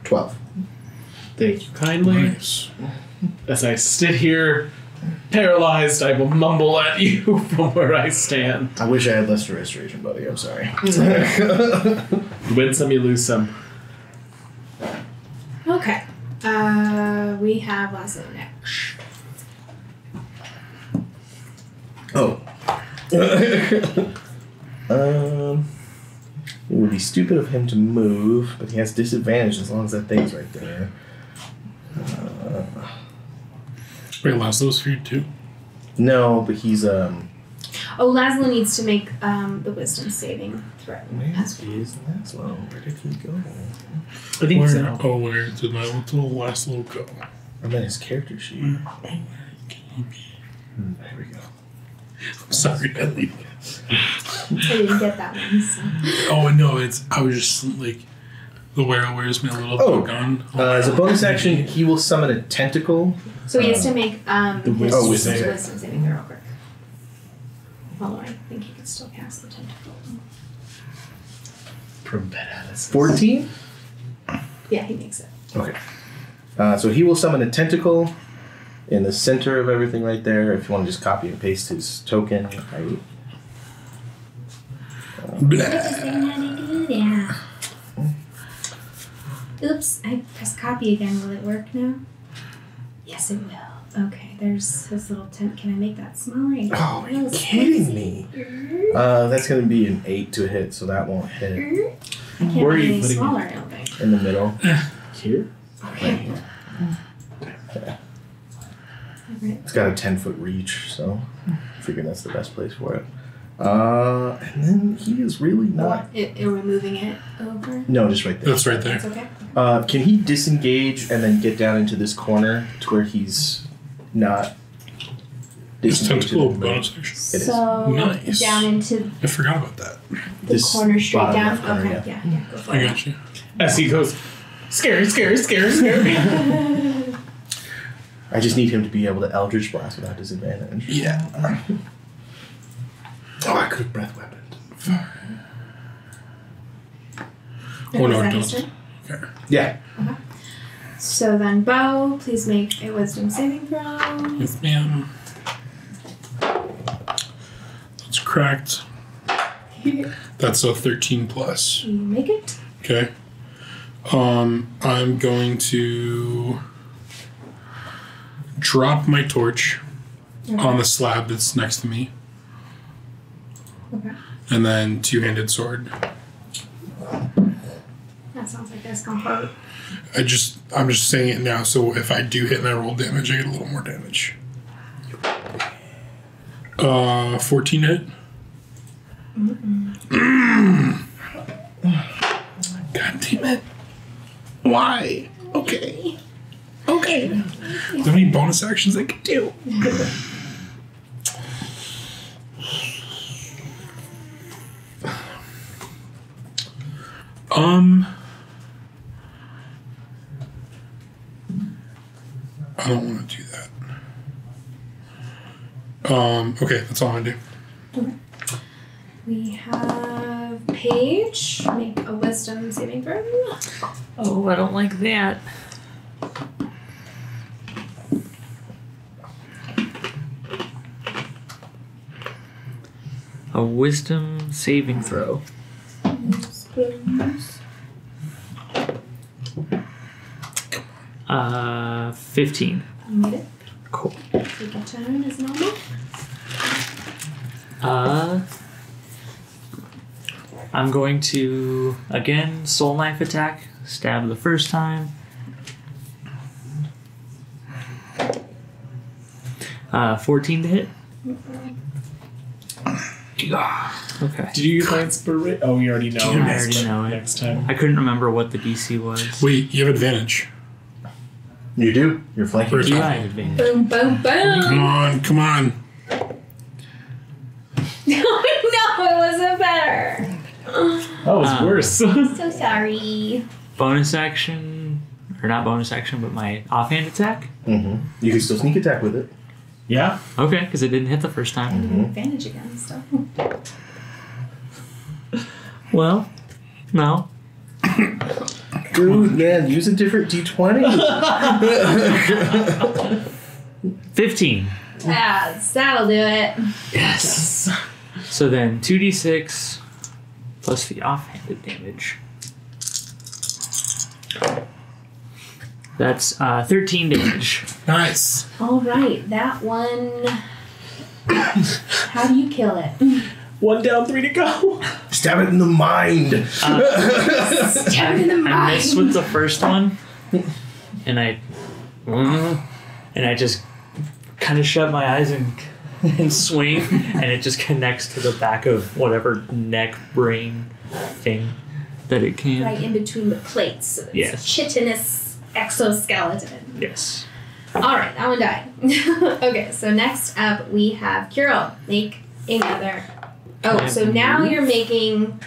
$12. Thank you kindly. Nice. As I sit here, paralyzed, I will mumble at you from where I stand. I wish I had less restoration, buddy. I'm sorry. You win some, you lose some. Okay. We have Lasso next. Oh. It would be stupid of him to move, but he has disadvantage as long as that thing's right there. Wait, Laszlo's for you too? No, but he's Oh, Laszlo needs to make the wisdom saving throw. Where is Laszlo? Where did he go? I think so. Oh, where did my little Laszlo go? I meant his character sheet. Where can he be? There we go. I'm sorry, Ellie. I didn't get that one. So. Oh, no, I was just like, the where's my little gun? As a bonus action, he will summon a tentacle. So he has to make his wisdom wisdom saving throw real quick. Although I think he could still cast the tentacle. From badass. 14? Yeah, he makes it. Okay. So he will summon a tentacle in the center of everything right there. If you want to just copy and paste his token, right? Yeah. Oops, I pressed copy again. Will it work now? Yes, it will. Okay, there's his little tent. Can I make that smaller? Oh, are you kidding me? That's going to be an 8 to hit, so that won't hit. I can't Where are make you any putting smaller, I don't think. In the middle. Here? Right here. Alright. It's got a 10-foot reach, so I figured that's the best place for it. And then he is really not... Are we moving it over? No, just right there. That's right there. That's okay. Can he disengage and then get down into this corner to where he's not... This disengaged tentacle in the bonus middle? action. It is. So Nice. down into I forgot about that. the This corner straight bottom down. left corner, Okay, yeah, go for I it. got you. As he goes, scary, scary, scary, scary. I just need him to be able to Eldritch Blast without disadvantage. Yeah. Oh, I could have breath weaponed. Oh, no, Is that don't. his turn? Okay. Yeah. So then, Bo, please make a wisdom saving throw. Yes, ma'am. That's cracked. That's a 13 plus. You make it. Okay. I'm going to drop my torch on the slab that's next to me, Okay. and then two-handed sword. That sounds like that's gonna hurt. I'm just saying it now, so if I do hit and I roll damage, I get a little more damage. 14 hit. God damn it! Why? Okay. How many bonus actions I could do? I don't want to do that. Okay, that's all I do. Okay. We have Paige make a wisdom saving throw. Oh, I don't like that. A wisdom saving throw. Spoons. 15. You made it. Cool. Take your turn as normal. I'm going to, again, soul knife attack. Stab the first time. 14 to hit. Okay. Did you use my inspiration? Oh, we already know. I already know it. Next time. I couldn't remember what the DC was. Wait, you have advantage. You do. You're flanking. First Do off. I have advantage? Boom, boom, boom. Come on. No, it wasn't better. That was worse. So sorry. Bonus action, or not bonus action, but my offhand attack. Mm-hmm. You can still sneak attack with it. Yeah. Okay, because it didn't hit the first time. Advantage again, so. Well, no. Dude, man, use a different D20. 15. That'll do it. Yes. So then 2d6 plus the offhanded damage. That's 13 damage. Nice. All right, that one. How do you kill it? 1 down, 3 to go. Stab it in the mind. Stab it in the mind. I missed with the first one, and I just kind of shut my eyes and swing, and it just connects to the back of whatever neck brain thing that it can. Right in between the plates. So it's Yes. chitinous exoskeleton. Yes. All right, that one died. Okay, so next up we have Kirill. Make another. Oh, so now you're making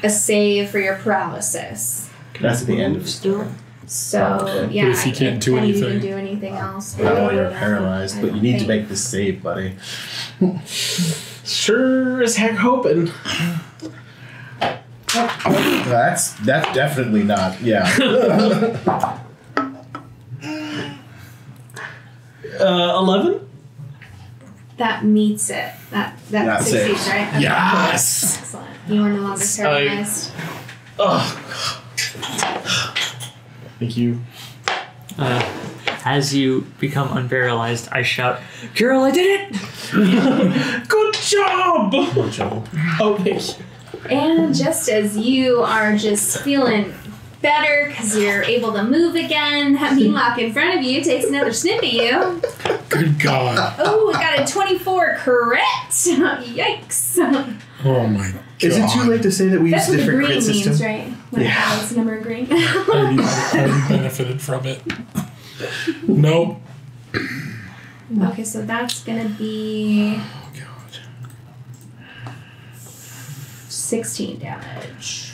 a save for your paralysis. That's at the end of Still? So yeah, But if you can't do you anything. even do anything else. Not while you're paralyzed, but you need to make this save, buddy. Sure as heck hoping. That's definitely not. Yeah. 11? That meets it. That That's succeeds, it. right? Okay. Yes. Excellent. You are no longer paralyzed. Thank you. As you become unparalyzed, I shout, "Carol, I did it!" Good job! Oh, thank you. And just as you are just feeling better because you're able to move again, that meanwhile in front of you takes another snip at you. Good God. Oh, we got a 24 correct. Yikes. Oh my God. Is it too late to say that we That's use a what the different green crit means, system? right? When Yeah. it has the number in green. I already benefited from it. Nope. Okay, so that's going to be Oh God. 16 damage.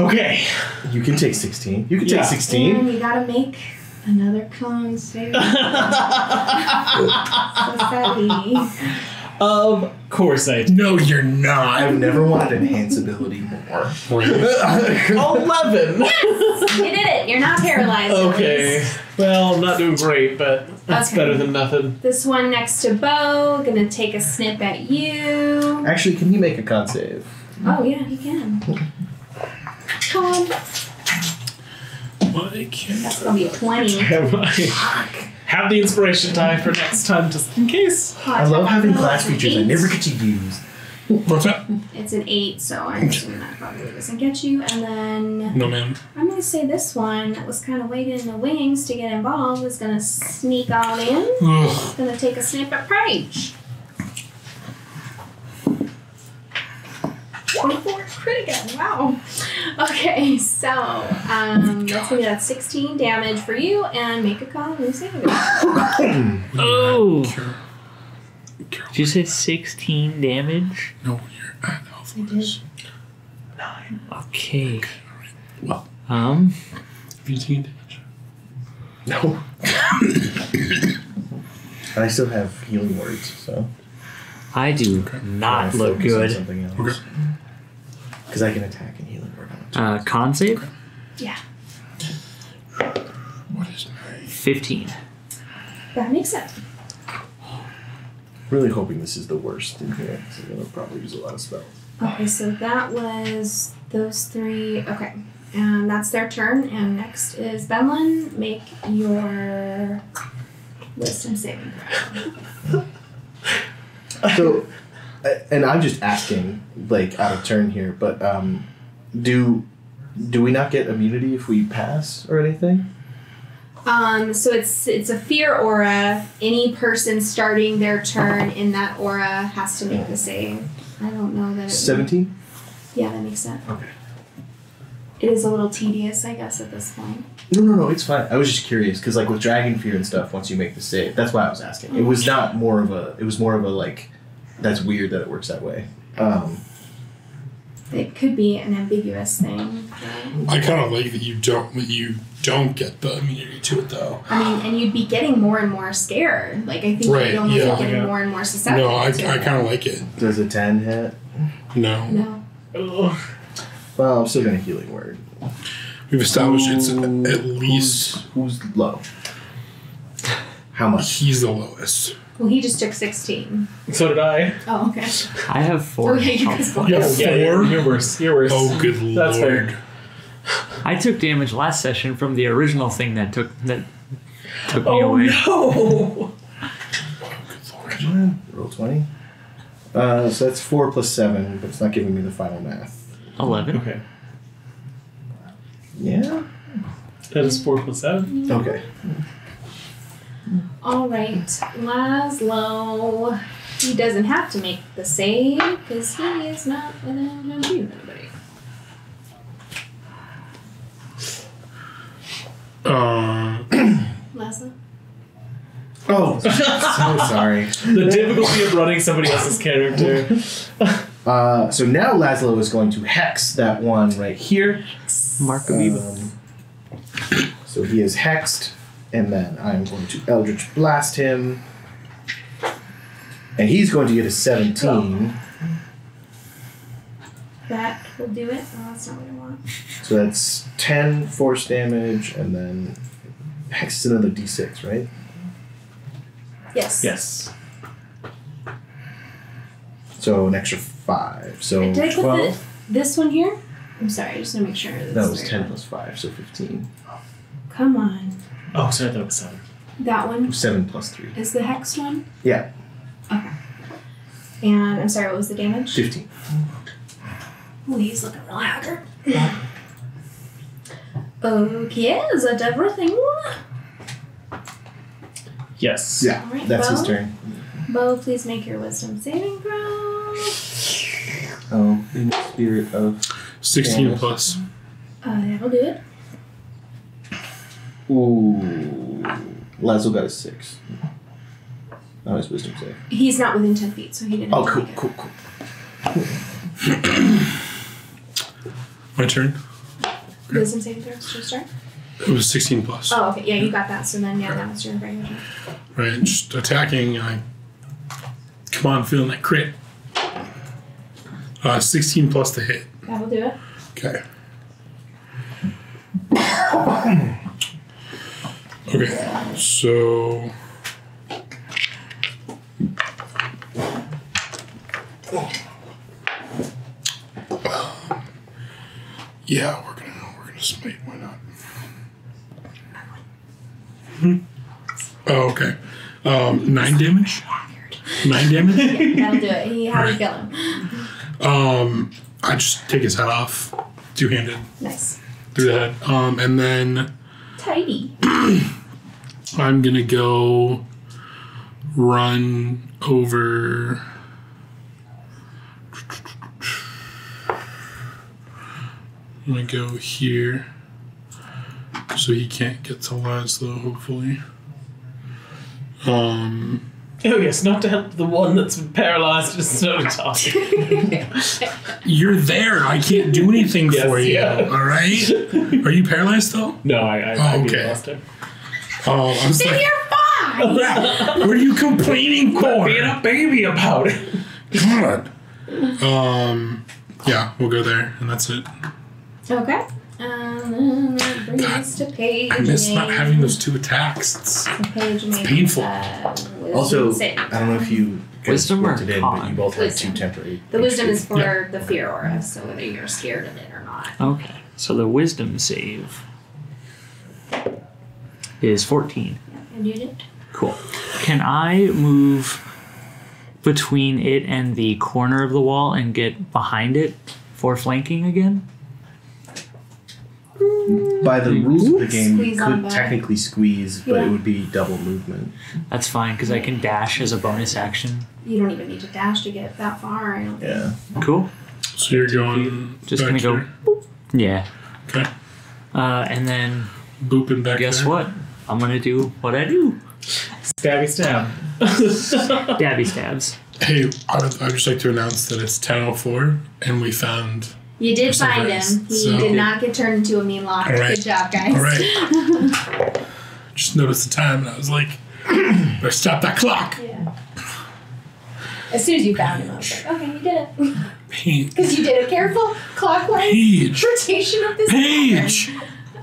Okay. You can take 16. You can take Yeah. 16. And you gotta make another con save. So sadly. Of course I No, you're not. I've never wanted enhance ability more. 11! You did it. You're not paralyzed. at Okay. least. Well, I'm not doing great, but that's Okay. better than nothing. This one next to Bo, gonna take a snip at you. Actually, can you make a con save? Oh yeah, he can. Come on. My kid. That's gonna be a 20. Have the inspiration die for next time, just in case. I love having class features I never get to use. What's that? It's an 8, so I'm assuming that probably doesn't get you. And then No, ma'am. I'm gonna say this one that was kind of waiting in the wings to get involved is gonna sneak on in. Ugh. It's gonna take a snip at Prage. 24 crit again. Wow. Okay, so that's 16 damage for you, and make a con save. Oh! Carol. Carol. Did you say 16 damage? No, you're at health bonus. 9. Okay. Well, 15 damage. No. I still have healing words, so. I do not I'll look focus on good. Something else. Okay. Because I can attack and healing word on it. Con save? Yeah, What is my... 15. that makes it. Really hoping this is the worst in here, because I'm going to probably use a lot of spells. Okay, so that was those 3. Okay, and that's their turn. And next is Benlin. Make your wisdom saving throw. So, and I'm just asking, like, out of turn here, but do we not get immunity if we pass or anything? So it's a fear aura. Any person starting their turn in that aura has to make the save. I don't know that. 17? Yeah, that makes sense. Okay. It is a little tedious, I guess, at this point. No, it's fine. I was just curious because, like, with Dragon Fear and stuff, once you make the save, that's why I was asking. It was not more of a. It was more of a like. That's weird that it works that way. It could be an ambiguous thing. I kind of like that you don't get the immunity to it though. I mean, and you'd be getting more and more scared. Like I think Right, you'd almost yeah. be getting more and more susceptible. No, I to kind of it. like it. Does a 10 hit? No. No. Ugh. Well, I'm still gonna healing word. We've established it's at least Who's low? How much? he's the lowest. Well, he just took 16. So did I. Oh, okay. I have 4. Okay, you guys both. Yeah. Yeah, 4? you're worse. You're worse. Oh, good That's lord. fair. I took damage last session from the original thing that took me Oh away. no! Come on, roll 20. So that's 4 plus 7, but it's not giving me the final math. 11. Okay. Yeah? That is 4 plus 7. Okay. All right, Laszlo. He doesn't have to make the save because he is not within shooting anybody. Laszlo. Oh, so sorry. The difficulty of running somebody else's character. So now Laszlo is going to hex that one right here. Mark of Evil. So he is hexed, and then I'm going to Eldritch Blast him. And he's going to get a 17. That will do it. Oh, that's not what I want. So that's 10 force damage, and then hex is another d6, right? Yes. Yes. So an extra 5. So Did I put 12. this one here? I'm sorry, I just want to make sure. That's That was right. 10 plus 5, so 15. Come on. Oh, sorry, that was 7. That one 7 plus 3. is the hex one? Yeah, Okay. And I'm sorry, what was the damage? 15. Oh, he's looking real haggard. Okay, is that everything? Yes. Yeah, Alright, that's his Bo. turn. Bo, please make your wisdom saving throw. Oh, in the spirit of... 16 Yes. plus. That'll do it. Ooh. Lazo got a 6. Not his wisdom save. He's not within 10 feet, so he didn't. Oh, have to cool, make it. cool. My turn. Wisdom saving throw should start. It was 16 plus. Oh, okay. Yeah, you got that. So then, yeah, now it's your regular turn. Right, just attacking. Come on, feeling that crit. 16 plus to hit. That'll do it. Okay. Okay, so. Yeah, we're gonna smite. Why not? Oh, okay. 9 damage. 9 damage. Yeah, that'll do it. How do you kill him? I just take his head off, 2-handed Nice. through the head, and then Tidy. I'm gonna go run over. I'm gonna go here, so he can't get to Laszlo. Hopefully. Oh yes, not to help the one that's been paralyzed and started talking. You're there. I can't do anything Yes, for you. yeah. All right. Are you paralyzed though? No, I Okay. lost him. I was Then like, you're fine! what are you complaining for? Being a baby about it. God. Yeah, we'll go there, and that's it. Okay. Then that brings us to page. I miss not eight. having those 2 attacks. It's Page it's painful. Also, I don't know if you guys Wisdom or worked it in, but you con? both have Wisdom. 2 temporary. The wisdom HP. is for Yeah. the fear aura, so whether you're scared of it or not. Okay, so the wisdom save is 14. And you did? Cool. Can I move between it and the corner of the wall and get behind it for flanking again? By the rules of the game, you Squeeze on could by. technically squeeze, but Yeah. it would be double movement. That's fine because I can dash as a bonus action. You don't even need to dash to get that far. I don't think. Yeah. Cool. So you're going Just back gonna here. go. Yeah. Okay. And then Booping back guess there. what? I'm gonna do what I do. Stabby stab. Dabby stabs. Hey, I'd just like to announce that it's 10:04 and we found. You did find him. Perseverance, He so- did not get turned into a mean lock. All right. Good job, guys. All right. Just noticed the time and I was like, better stop that clock. Yeah. As soon as you found him, I was like, okay, you did it. Paige. Because you did a careful clockwise Paige. rotation of this Paige.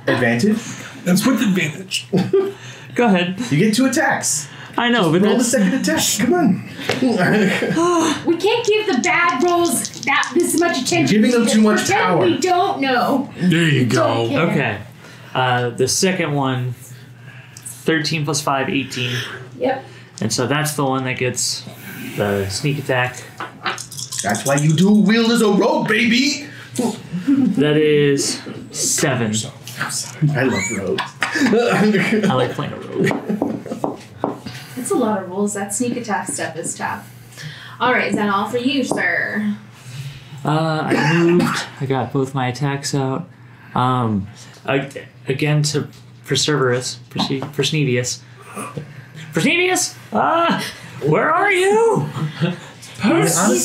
Advantage? That's with advantage. Go ahead. You get 2 attacks. I know, but Roll the that's second attack. Come on. pattern. We can't give the bad rolls this much attention. Giving them too much Pretend power. We don't know. There you Don't go. care. okay. The second one, 13 plus 5, 18. Yep. And so that's the one that gets the sneak attack. That's why you do wield as a rogue, baby. That is 7. I love rogues. I like playing a rogue. That's a lot of rules. That sneak attack stuff is tough. All right, is that all for you, sir? I moved. I got both my attacks out. Again for Cerberus, for Snevius. For Snevius! Where are you? Honestly,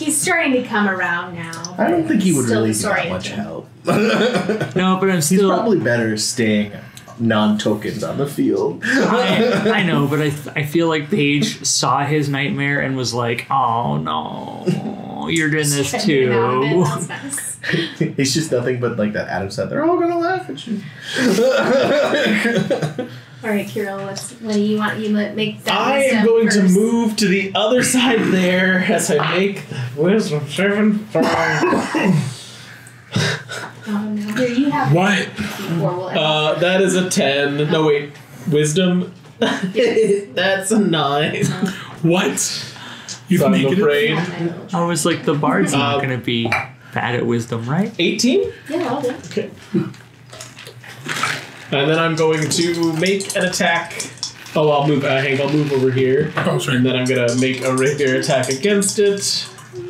He's starting to come around now. I don't think he would Still really be that disoriented. much help. No, but I'm He's still. probably better staying non-tokens on the field. I know, but I feel like Paige saw his nightmare and was like, "Oh no, you're doing this Trying to get out of it. too." That's nice. It's just nothing but like that Adam said. They're all gonna laugh at you. All right, Kirill, what do you want? You make that I am wisdom going to first. move to the other side there as I make the wisdom saving throw. Oh no! Here you have. What? Before we'll ever- That is a 10. No, wait. Wisdom? That's a 9. What? You So I'm make it? afraid. I was like, the bard's not Um, gonna be bad at wisdom, right? 18? Yeah, I'll do. Okay. And then I'm going to make an attack. Oh, I'll move. Hank, I'll move over here. Oh, sorry. And then I'm gonna make a regular attack against it.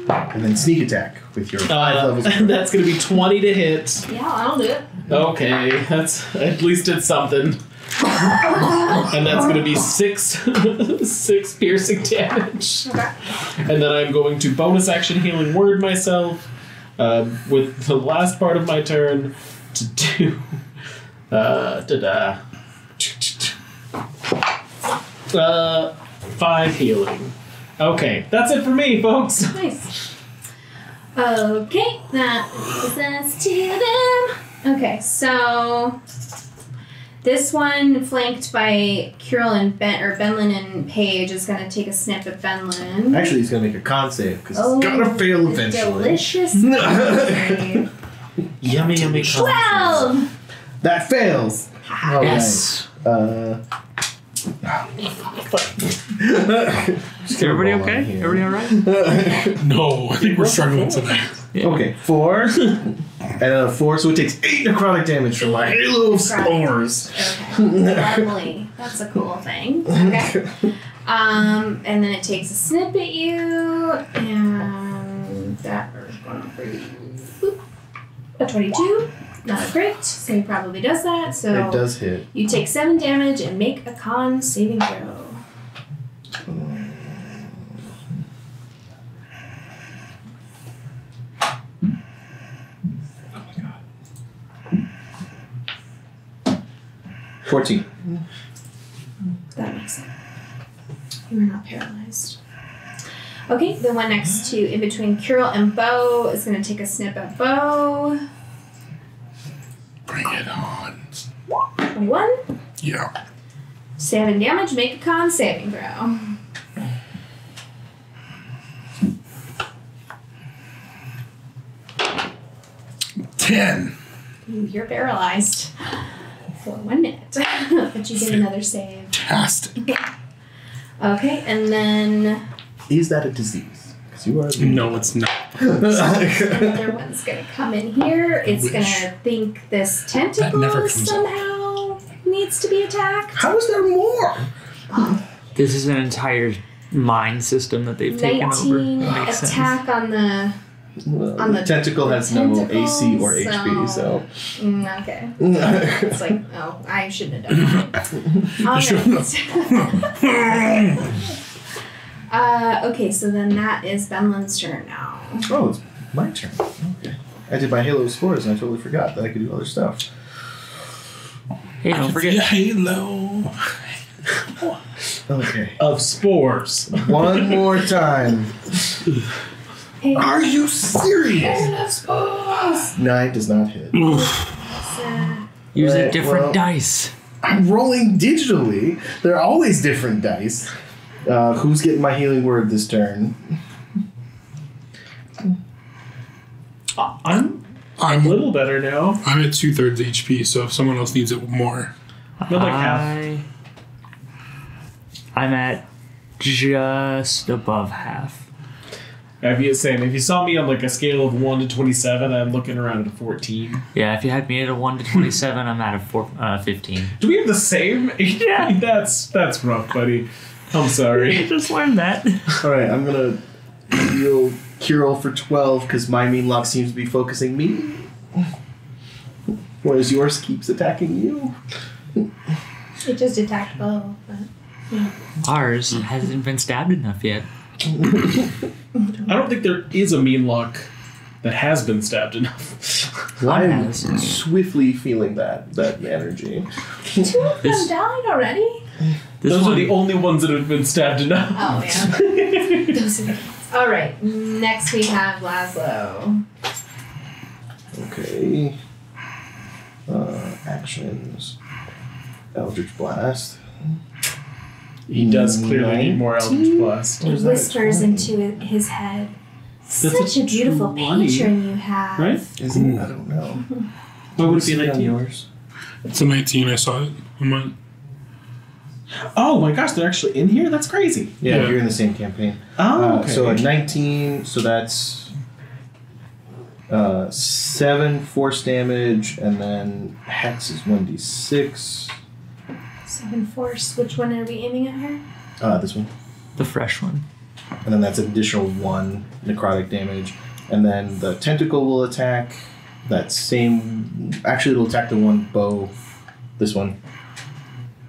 And then sneak attack with your 5 levels. And that's gonna be 20 to hit. Yeah, I'll do it. Okay, that's at least it's something. And that's gonna be 6 piercing damage. Okay. And then I'm going to bonus action healing word myself with the last part of my turn to do 5 healing. Okay, that's it for me, folks. Nice. Okay, that brings us to them. Okay, so this one, flanked by Kirill and Benlin and Paige, is going to take a snip at Benlin. Actually, he's gonna make a con save because Oh, it's gonna fail a eventually. delicious save. Yummy, yummy. 12! That fails. All Yes. right. Is everybody okay? Everybody all right? No, I think we're struggling tonight. Yeah. Okay, 4 and a 4, so it takes 8 necrotic damage from my halo of spores. Okay, lovely. That's a cool thing. Okay. And then it takes a snip at you, and that is going for you. Boop. A 22. Not a crit, so he probably does that. So It does hit. you take 7 damage and make a con saving throw. Oh my god. 14. That makes sense. You are not paralyzed. Okay, the one next to, in between Kirill and Bo, is going to take a snip at Bo. Bring it on. 21. Yeah. 7 damage, make a con saving throw. Ten. Ooh, you're paralyzed for 1 minute, but you get another save. Fantastic. Okay, and then Is that a disease? You are. No, it's not. Another one's gonna come in here. It's Which? gonna think this That never tentacle comes up. somehow needs to be attacked. How is there more? This is an entire mind system that they've taken over. 19 Makes sense. attack on the. Well, On the the tentacle has no tentacle, AC or HP, so. Okay. It's like, oh, I shouldn't have done that. Okay, so then that is Benlin's turn now. Oh, it's my turn. Okay. I did my Halo of Spores and I totally forgot that I could do other stuff. Hey, don't forget. Halo. Okay. Of spores. One more time. Hey, Are you serious? of spores. 9 does not hit. Use a Right, different well- dice. I'm rolling digitally. There are always different dice. Who's getting my healing word this turn? I'm a I'm little better now. I'm at 2/3 HP, so if someone else needs it more, Not like half. I'm at just above half. If you saw me on like a scale of 1 to 27, I'm looking around at a 14. Yeah, if you had me at a 1 to 27, I'm at a 15. Do we have the same? Yeah. That's rough, buddy. I'm sorry. Just learned that. Alright, I'm gonna heal Kirill for 12 because my mean lock seems to be focusing me. Whereas yours keeps attacking you. It just attacked Bo, but Ours hasn't been stabbed enough yet. I don't think there is a mean lock that has been stabbed enough. One I'm has. swiftly feeling that energy. 2 of them This- died already? This Those one, are the only ones that have been stabbed enough. Oh, yeah. Those are the ones. All right, next we have Laszlo. Okay. Actions. Eldritch Blast. He does clearly need more Eldritch Blast. It whispers into his head. Such a beautiful 20, patron you have. Right? Is it? I don't know. What would it be See it like on to you? yours? it's a 19. I saw it. Oh my gosh, they're actually in here? That's crazy. Yeah, Yeah. you're in the same campaign. Oh, okay. So at 19, so that's 7 force damage, and then Hex is 1d6. 7 force. Which one are we aiming at her? This one. the fresh one. And then that's an additional 1 necrotic damage. And then the tentacle will attack that same. Actually, it'll attack the one bow. This one.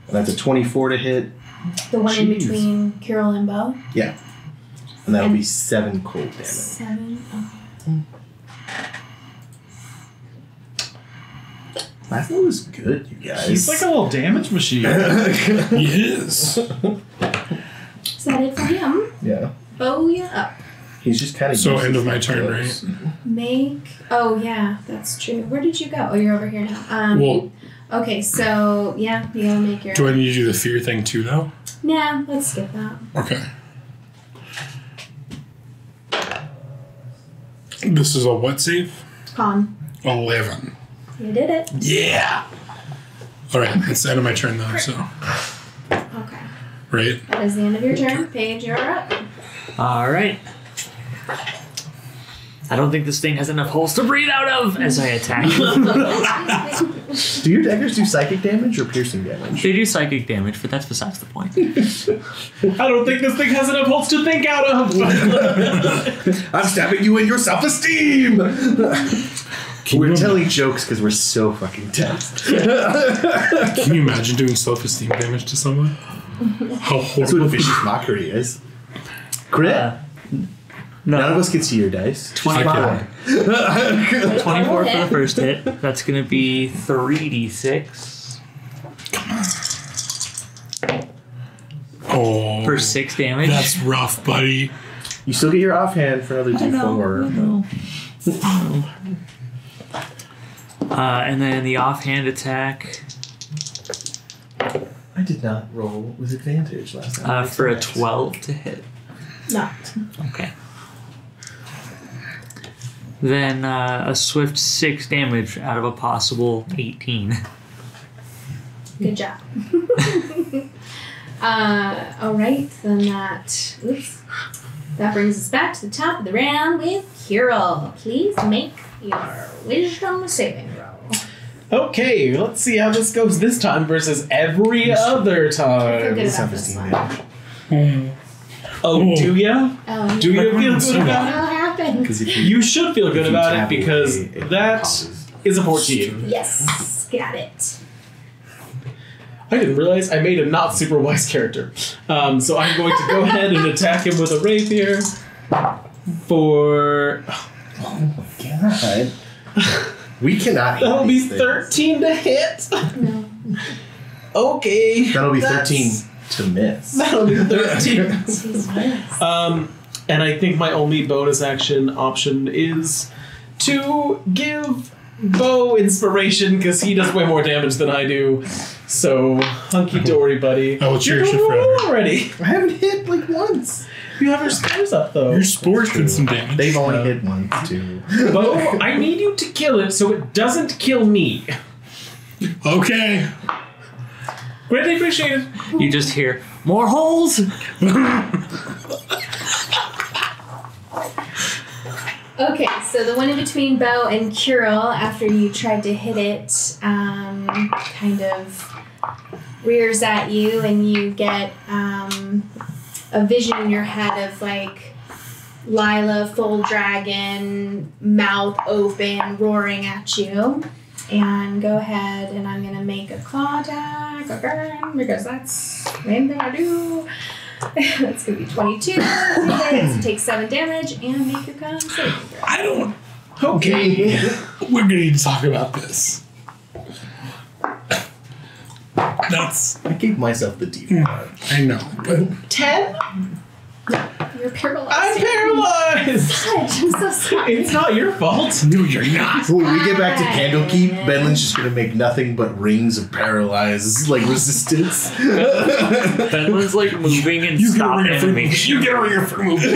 And that's a 24 to hit. The one in Jeez. between Kirill and Bo? Yeah. And that'll be 7 cold damage. 7. Okay. Laszlo is good, you guys. He's like a little damage machine. He is. Is that it for him? Yeah. Bow ya up. He's just kind of. So end of my turn, right? Make. Oh, yeah, that's true. Where did you go? Oh, you're over here now. Well, Okay, so, yeah, you gotta make your. do I need to do the fear thing too, though? Nah, let's skip that. Okay. This is a what save? Con. 11. You did it. Yeah. All right, it's the end of my turn though. So Okay. right. That is the end of your turn. Paige, you're up. All right. I don't think this thing has enough holes to breathe out of as I attack. Do your daggers do psychic damage or piercing damage? They do psychic damage, but that's besides the point. I don't think this thing has enough holes to think out of. I'm stabbing you in your self-esteem! We're you telling jokes because we're so fucking tense. Can you imagine doing self-esteem damage to someone? How That's what horrible! vicious mockery is. Crit. No. None of us can see your dice. 24. 24 for the first hit. That's going to be 3d6 Oh, for 6 damage. that's rough, buddy. You still get your offhand for another d4. And then the offhand attack I did not roll with advantage last time. for a 12 to hit. No. Okay. Then a swift 6 damage out of a possible 18. Good job. Alright, then that. Oops. That brings us back to the top of the round with Kirill. Please make your wisdom saving roll. Okay, let's see how this goes this time versus every other I feel time. good about this one. Oh, do ya? Oh, Do you feel good what about it? happened? You should feel good If you about it tap because away, it that pauses. is a 14. Yes, got it. I didn't realize I made a not super wise character. So I'm going to go ahead and attack him with a rapier for... Oh my god. We cannot hit That'll be these things. 13 to hit. No. Okay. That'll be that's- 13 to miss. That'll be 13. Jesus. And I think my only bonus action option is to give Bo inspiration because he does way more damage than I do. So, hunky dory, buddy. Oh, it's You're your doing shift well forever. already. I haven't hit like once. You have your spores up though. Your spores did some damage. They've only hit once too. Bo, I need you to kill it so it doesn't kill me. Okay. Greatly appreciated. You just hear more holes. Okay, so the one in between Bo and Kirill, after you tried to hit it, kind of rears at you, and you get a vision in your head of like Lila, full dragon, mouth open, roaring at you. And go ahead, and I'm gonna make a claw attack again because that's the main thing I do. That's gonna be 22. It takes 7 damage and make your con saving throw. I don't. Okay. We're gonna need to talk about this. That's. I gave myself the default. I know, but 10? You're paralyzed. I'm paralyzed! Fudge, I'm so sorry. It's not your fault. no, you're not. So when we get back to Candlekeep, Benlin's just gonna make nothing but rings of paralyzed like resistance. Benlin's like moving and You get a stop ring of free movement. animation. You get a ring of free movement.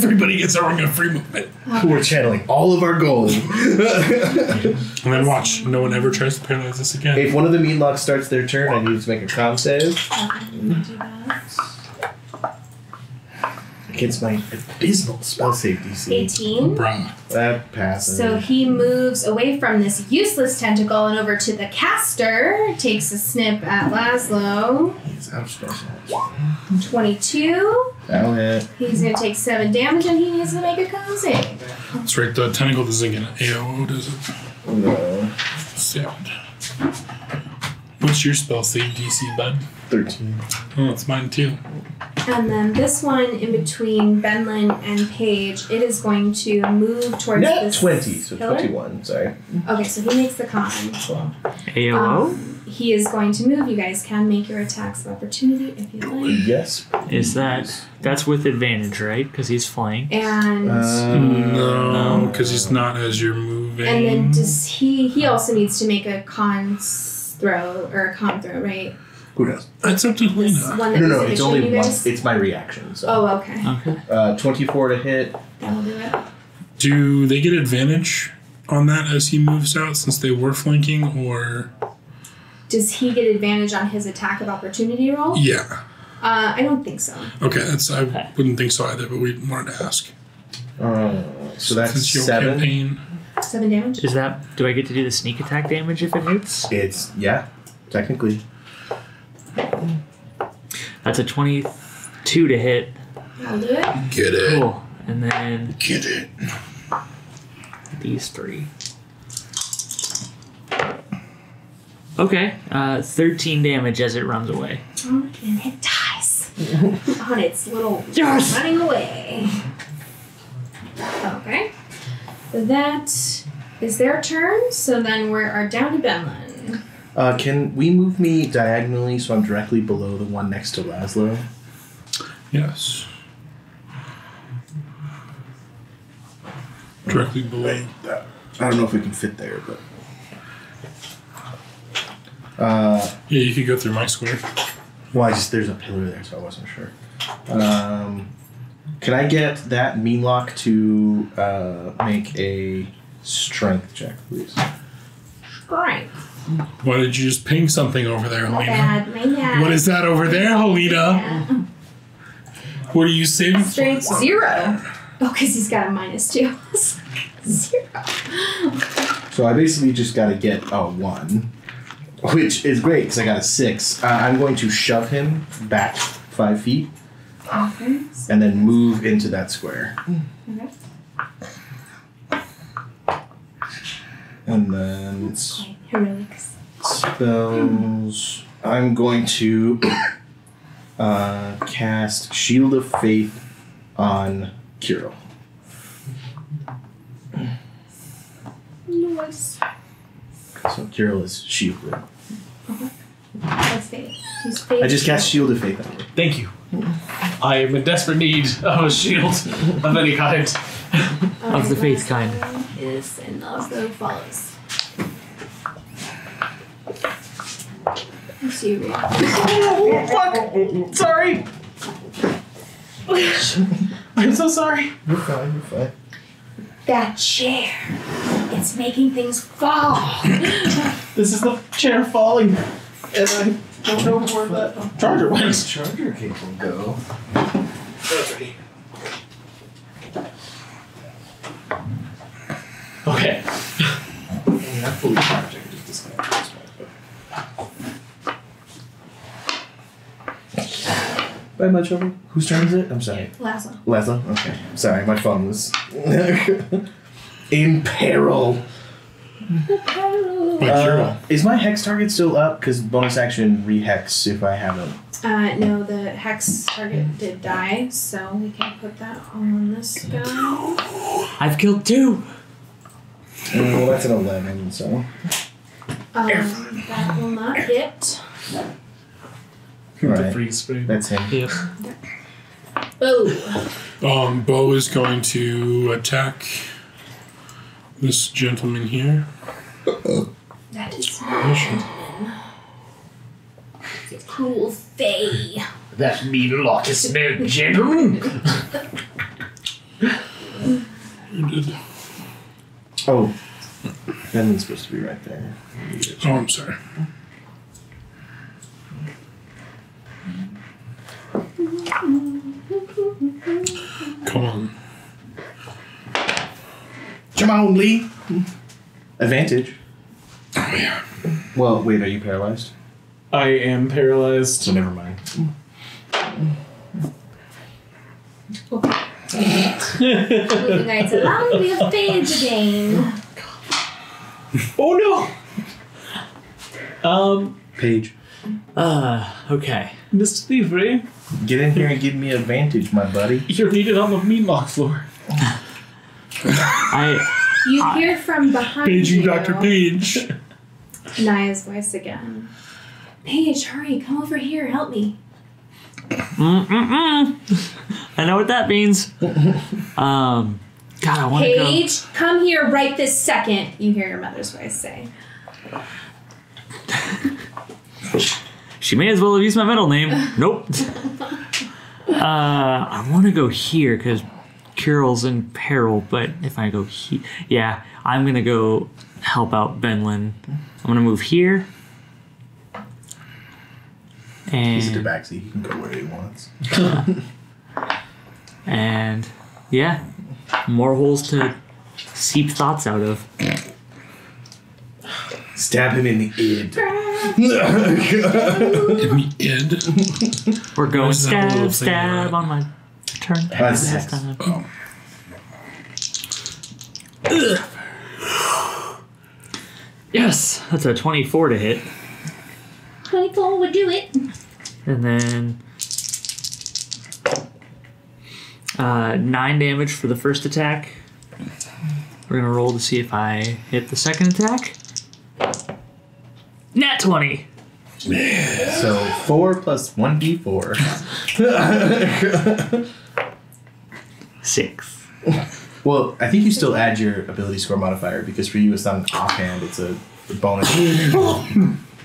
Everybody gets a ring of free movement. We're channeling all of our gold. And then watch. No one ever tries to paralyze us again. If one of the Meanlocks starts their turn, I need to make a con save Do that. against my abysmal spell save DC. 18. Bruh. That passes. So he moves away from this useless tentacle and over to the caster. Takes a snip at Laszlo. He's out of special. 22. That'll hit. He's going to take 7 damage and he needs to make a con save. That's right. The tentacle doesn't get an AOO, does it? No. 7. What's your spell save DC, bud? 13. Oh, it's mine too. And then this one in between Benlin and Paige, it is going to move towards Net this 20, so pillar. 21, sorry. Okay, so he makes the con. AOO? He is going to move. You guys can make your attacks of opportunity if you like. Yes. Is that's with advantage, right? Because he's flying. And No, because he's not as you're moving. and then does he also needs to make a con throw, right? Who knows? That's up to This Lena. one that No, was in it's between only you one. guys? It's my reaction. So. Oh, okay. Okay. 24 to hit. That'll do it. Do they get advantage on that as he moves out since they were flanking, or? Does he get advantage on his attack of opportunity roll? Yeah. I don't think so. Okay, I wouldn't think so either, but we wanted to ask. So that's Since your 7. campaign. 7 damage? Is that? Do I get to do the sneak attack damage if it hits? It's, yeah, technically. That's a 22 to hit. I'll do it. Get it. Cool. And then Get it. these 3. Okay. 13 damage as it runs away. And it dies on its little Yes! running away. Okay. That is their turn, so then we are down to Benlin. Can we move me diagonally so I'm directly below the one next to Laszlo? Yes. Directly below. I don't know if we can fit there, but. Yeah, you could go through my square. Well, there's a pillar there, so I wasn't sure. Can I get that Meanlock to make a strength check, please? Strength. Why did you just ping something over there, My Helena? bad. My bad. What is that over there, Helena? Yeah. What are you saving for? Strength 0. Oh, because he's got a -2. 0. So I basically just got to get a 1, which is great because I got a 6. I'm going to shove him back 5 feet Okay. and then move into that square. Okay. And then Quite heroic. spells. I'm going to cast Shield of Faith on Kirill. Nice. So Kirill is shielded. That's faith. He's faith. I just cast Shield of Faith on him. Thank you. I am in desperate need of a shield of any kind. Of the faith kind. Is and also follows. Let's see. Oh, fuck! Sorry! I'm so sorry. You're fine, you're fine. That chair. It's making things fall. This is the chair falling. And I don't know where that charger went. Charger cable go. Okay. I mean, I'm fully charged. I can just disconnect this one. By much over? Whose turn is it? I'm sorry. Lazo. Lazo? Okay. Sorry, my phone was in peril. Is my hex target still up? Because bonus action rehex if I haven't. No, the hex target did die, so we can put that on this guy. I've killed 2. Well, that's an 11, so. That will not hit. The Right. freeze spray. That's him. Yep. Oh. Bo is going to attack this gentleman here. That is not the cruel fae. That mean lot is no gentleman. You did. Oh. Ben's supposed to be right there. Oh, I'm sorry. Come on. Come on, Lee. Advantage. Oh, yeah. Well, wait, are you paralyzed? I am paralyzed. So never mind. It's allowing me to stage again. Oh no! Paige, Okay. Mr. Thievery, get in here and give me advantage, my buddy. you're needed on the meatloaf floor. You hear from behind Paging you. Dr. Page. Naya's voice again. Paige, hurry, come over here, help me. I know what that means. God, I want to go. Paige, come here right this second. You hear your mother's voice say. She may as well have used my middle name. Nope. I want to go here because Kirill's in peril, but if I go here... Yeah, I'm going to go help out Benlin. I'm going to move here. And, He's a tabaxi. He can go where he wants. and yeah, more holes to seep thoughts out of. Stab him in the id. In the end. We're going Where's that little stab thing on my turn. That's This hex. time. Oh. Yes, that's a 24 to hit. 24 would do it. And then 9 damage for the first attack. We're gonna roll to see if I hit the second attack. Nat 20. So 4 plus 1d4. 6. Well, I think you still add your ability score modifier because for you it's not an offhand, it's a bonus.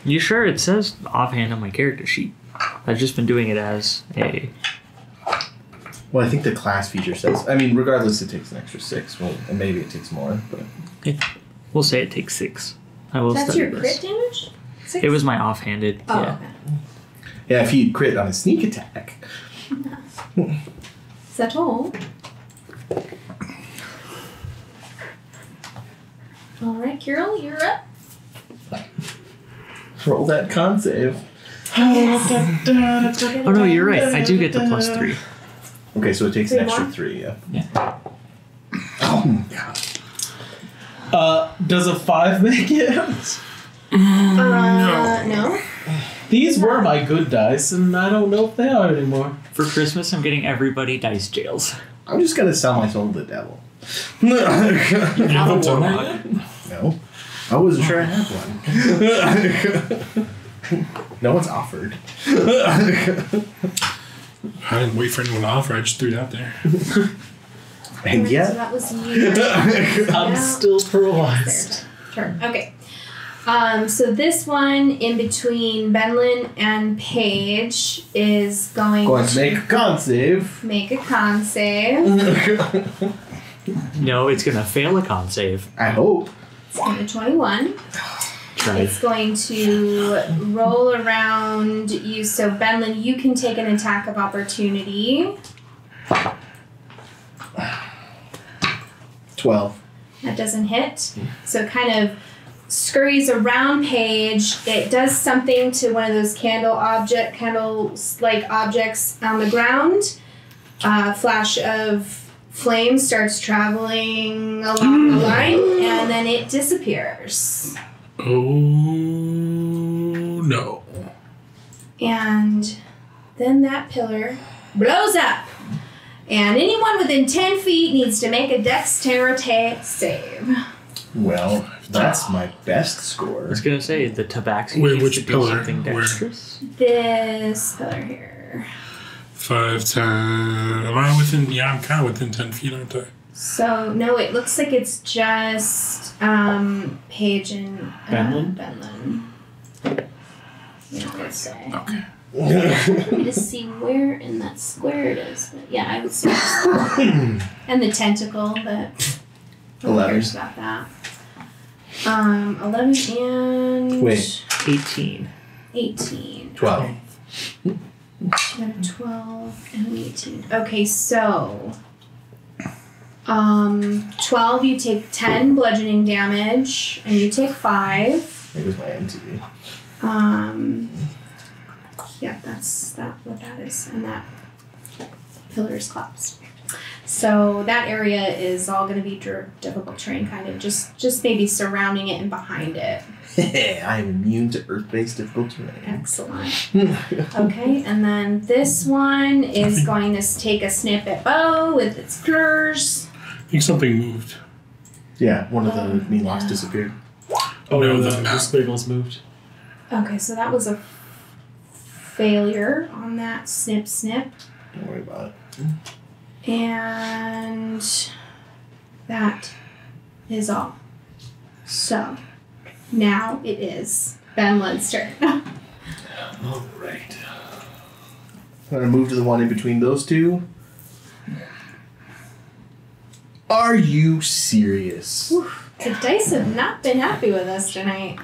You sure? It says offhand on my character sheet. I've just been doing it as a... Well, I think the class feature says. I mean, regardless, it takes an extra 6. Well, and maybe it takes more, but We'll say it takes 6. I will That's study your this. crit damage? 6? It was my offhanded. Oh, Yeah. okay. yeah, if you crit on a sneak attack. Is that all? All right, Kirill, you're up. Roll that con save. Oh no, you're right. I do get the +3. Okay, so it takes an Three extra more? 3, yeah. Yeah. Oh my god. Does a 5 make it? No. These were my good dice, and I don't know if they are anymore. For Christmas, I'm getting everybody dice jails. I'm just gonna sell my soul to the devil. I'm a haven't done that warlock. No. I wasn't sure I had one. No one's offered. I didn't wait for anyone to offer. I just threw that there. And So yet, that was you. I'm still paralyzed. Sure. Okay. So this one in between Benlin and Paige is going to make a con save. make a con save. No, it's gonna fail a con save. I hope. It's going to 21. Try. It's going to roll around you. So Benlin, you can take an attack of opportunity. 12. That doesn't hit. So it kind of scurries around Paige. It does something to one of those candles-like objects on the ground. A flash of flame starts traveling along the line, and then it disappears. Oh no. And then that pillar blows up. And anyone within 10 feet needs to make a dexterity save. Well, that's my best I score. was gonna say the tabaxi Wait, needs which to do pillar? something Where? dexterous. This pillar here. 5, 10. Am I within? Yeah, I'm kind of within 10 feet, aren't I? So, no, it looks like it's just Paige and Benlin? Benlin. Yeah, I would say. Okay. Let me just see where in that square it is. But yeah, I would say. And the tentacle that. 11. Got that. 11 and. Wait. 18. 18. 12. You got a 12 and an 18. Okay, so 12 you take 10 bludgeoning damage and you take 5. It was my MTV. Yeah, that's what that is, and that pillar is collapsed. So that area is all going to be difficult terrain, kind of just maybe surrounding it and behind it. I am immune to earth-based difficult terrain. Excellent. Okay, and then this one is going to take a snip at Bo with its claws. I think something moved. Yeah, one of the mean locks disappeared. Oh, No, no, the the map. squiggles moved. Okay, so that was a failure on that snip. Don't worry about it. And that is all. So now it is Benlin's turn. All right. I'm going to move to the one in between those two. Are you serious? The dice have not been happy with us tonight.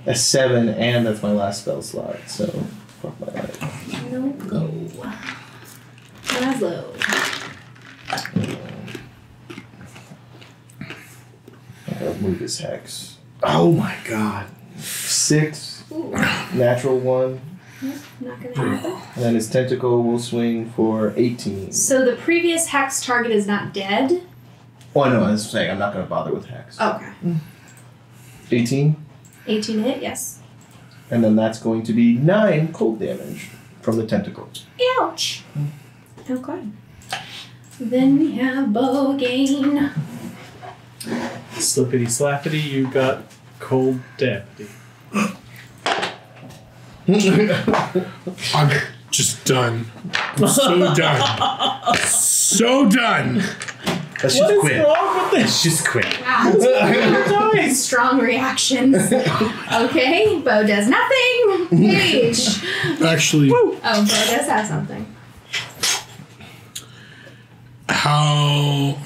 A 7, and that's my last spell slot, so fuck my life. No go. Laszlo. I'll move this hex. Oh my god. 6, Ooh, natural 1, not gonna happen. and then his tentacle will swing for 18. So the previous hex target is not dead? Oh, no, I was saying I'm not going to bother with hex. Okay. 18, 18 hit, yes. and then that's going to be 9 cold damage from the tentacle. Ouch. Okay. Then we have Bo again. Slippity slappity, you got cold deputy. I'm just done. I'm so done. So done. Let's What just is quit. wrong with this? Let's just quit. Wow. Strong reactions. Okay, Bo does nothing. Paige. Actually, Oh, Bo does have something. how?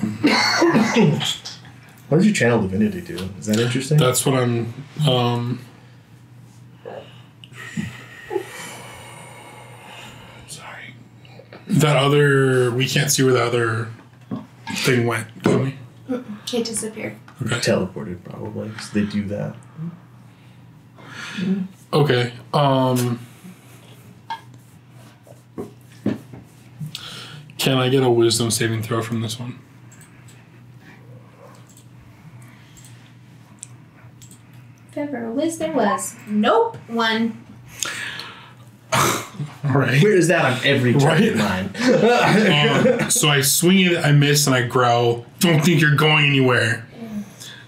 What does your channel divinity do? Is that interesting? That's what I'm. Sorry. That other... We can't see where the other thing went, can we? It disappeared. Okay. Teleported, probably, because they do that. Okay. Can I get a wisdom saving throw from this one? If ever a wisdom was. Nope. 1. Alright. Where is that on every check of mine? So I swing it, I miss, and I growl, don't think you're going anywhere.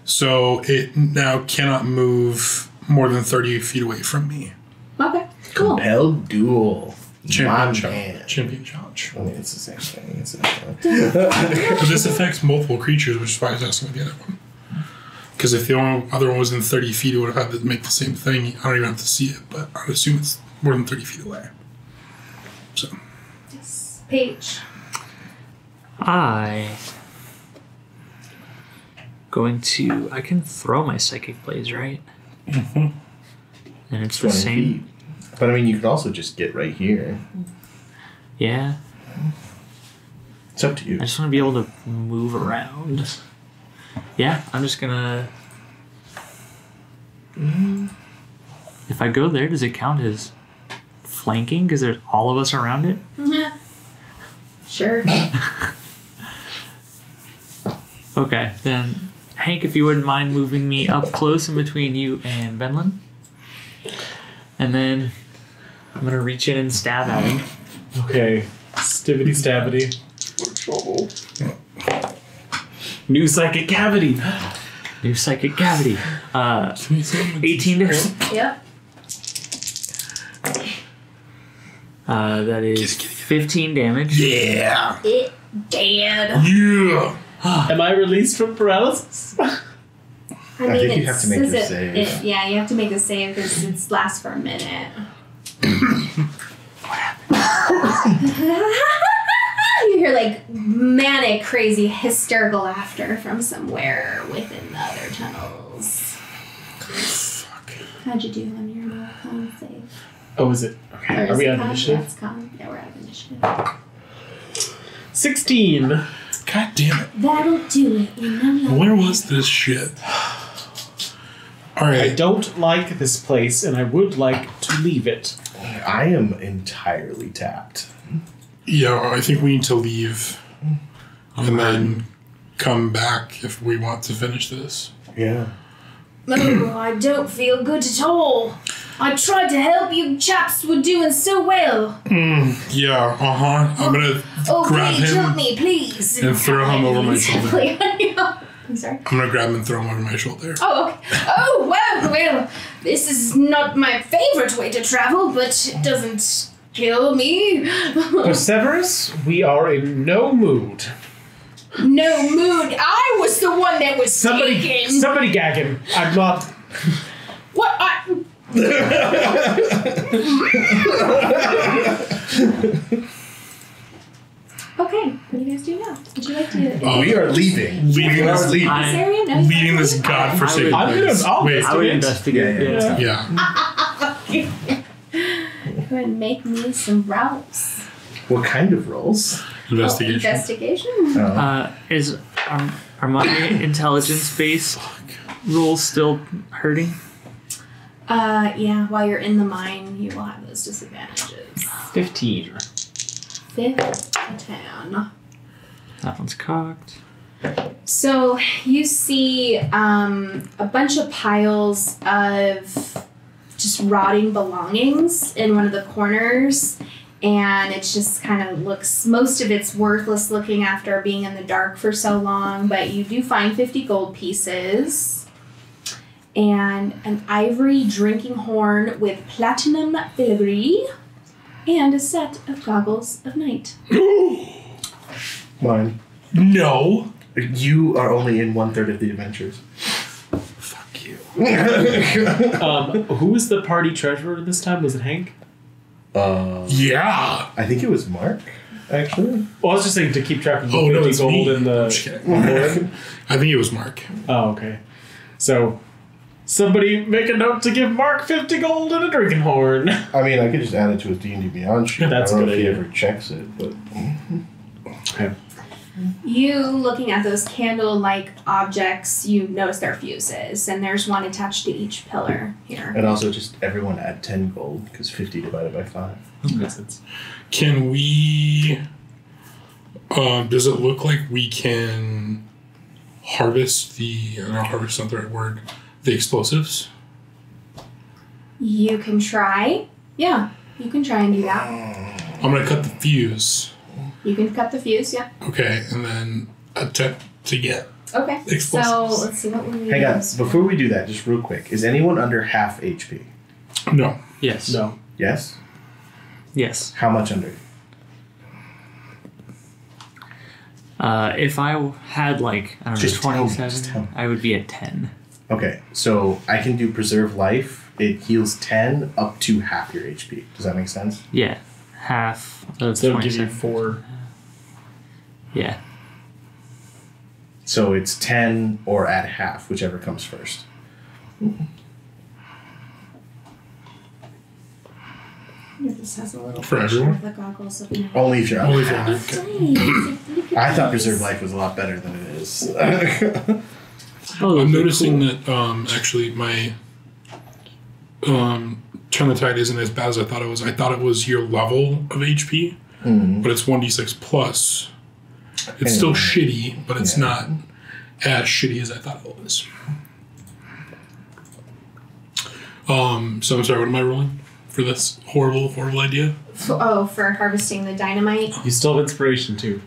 So it now cannot move more than 30 feet away from me. Okay. Cool. Compelled duel. Champion Man. challenge. I mean, it's the same thing. It's But this affects multiple creatures, which is why I was asking about the other one. Because if the other one was in 30 feet, it would have had to make the same thing. I don't even have to see it, but I would assume it's more than 30 feet away. So. Yes. Paige. I can throw my psychic blaze, right? Mm-hmm. And it's the same. feet. But I mean, you could also just get right here. Yeah. It's up to you. I just want to be able to move around. Yeah, I'm just gonna. If I go there, does it count as flanking? Because there's all of us around it? Yeah. Sure. Okay, then Hank, if you wouldn't mind moving me up close in between you and Benlin. And then I'm gonna reach in and stab at him. Okay. Stibbity stabbity. New psychic cavity. New psychic cavity. 18 to hit. Yep. That is 15 damage. Yeah! It did. Yeah! Am I released from paralysis? I mean, think you it have to make says your it- save. yeah, you have to make a save because it lasts for a minute. You hear like manic, crazy, hysterical laughter from somewhere within the other tunnels. Fuck. How'd you do on your con save? Oh, is it? Or Okay. is Are we it out of con? initiative? That's con. Yeah, we're out of initiative. 16. God damn it. That'll do it. Where was this shit? I Alright. don't like this place, and I would like to leave it. I am entirely tapped. Yeah, I think we need to leave. And then come back if we want to finish this. Yeah. Oh, I don't feel good at all. I tried to help you chaps were doing so well. Yeah, I'm gonna Oh, grab please help him. me, please. and throw him over my shoulder. I'm sorry. I'm gonna grab him and throw him over my shoulder. Oh, okay. Oh, well, this is not my favorite way to travel, but it doesn't kill me. Perseverus, we are in no mood. No mood. I was the one that was speaking. Somebody gag him. I'm not. What? Okay, what do you guys do now? Would you like to We are leaving. Leaving We are this- leaving. I- this area? No, Leading this godforsaken I'm gonna. place. I'll Wait, I would investigate. investigate. Yeah. yeah. Go ahead and make me some rolls. What kind of rolls? Investigation. Investigation? Are my intelligence base rolls still hurting? Yeah, while you're in the mine, you will have those disadvantages. 15. 15. That one's cocked. So you see a bunch of piles of just rotting belongings in one of the corners, and it just kind of looks, most of it's worthless looking after being in the dark for so long, but you do find 50 gold pieces and an ivory drinking horn with platinum filigree and a set of goggles of night. Mine. No. You are only in 1/3 of the adventures. Fuck you. Who was the party treasurer this time? Was it Hank? Yeah. I think it was Mark, actually. Well, I was just saying to keep track of the Oh, no, 50 it's gold me. and I'm just the kidding. board. I think it was Mark. Oh, okay. So Somebody make a note to give Mark 50 gold and a drinking horn. I mean, I could just add it to his D&D Beyond sheet. That's I don't a know good if he idea. ever checks it, but... Okay. You looking at those candle-like objects, you notice they're fuses, and there's one attached to each pillar here. And also just everyone add 10 gold, because 50 divided by 5. Makes sense. Can we... does it look like we can harvest the... I don't know, harvest is not the right word. The explosives? You can try. Yeah, you can try and do that. I'm going to cut the fuse. You can cut the fuse, yeah. Okay, and then attempt to get... Okay, so Explosives. let's see what we Hang on, use. before we do that, just real quick. Is anyone under half HP? No. Yes. No. Yes? Yes. How much under? If I had like, I don't know, Just tell me, 27, just tell me. I would be at 10. Okay, so I can do Preserve Life. It heals 10 up to half your HP. Does that make sense? Yeah. Half of So it'll give you 27. 4. Yeah. So it's 10 or add half, whichever comes first. This has a little For picture everyone? of the goggles of your Only if you're Only under if you're half. under- I thought Preserve Life was a lot better than it is. Oh, I'm those are noticing cool. that actually my turn the tide isn't as bad as I thought it was. I thought it was your level of HP, but it's 1d6 plus. It's still shitty, but it's Yeah. not as shitty as I thought it was. So I'm sorry, what am I rolling for this horrible idea? Oh, for harvesting the dynamite. You still have inspiration too.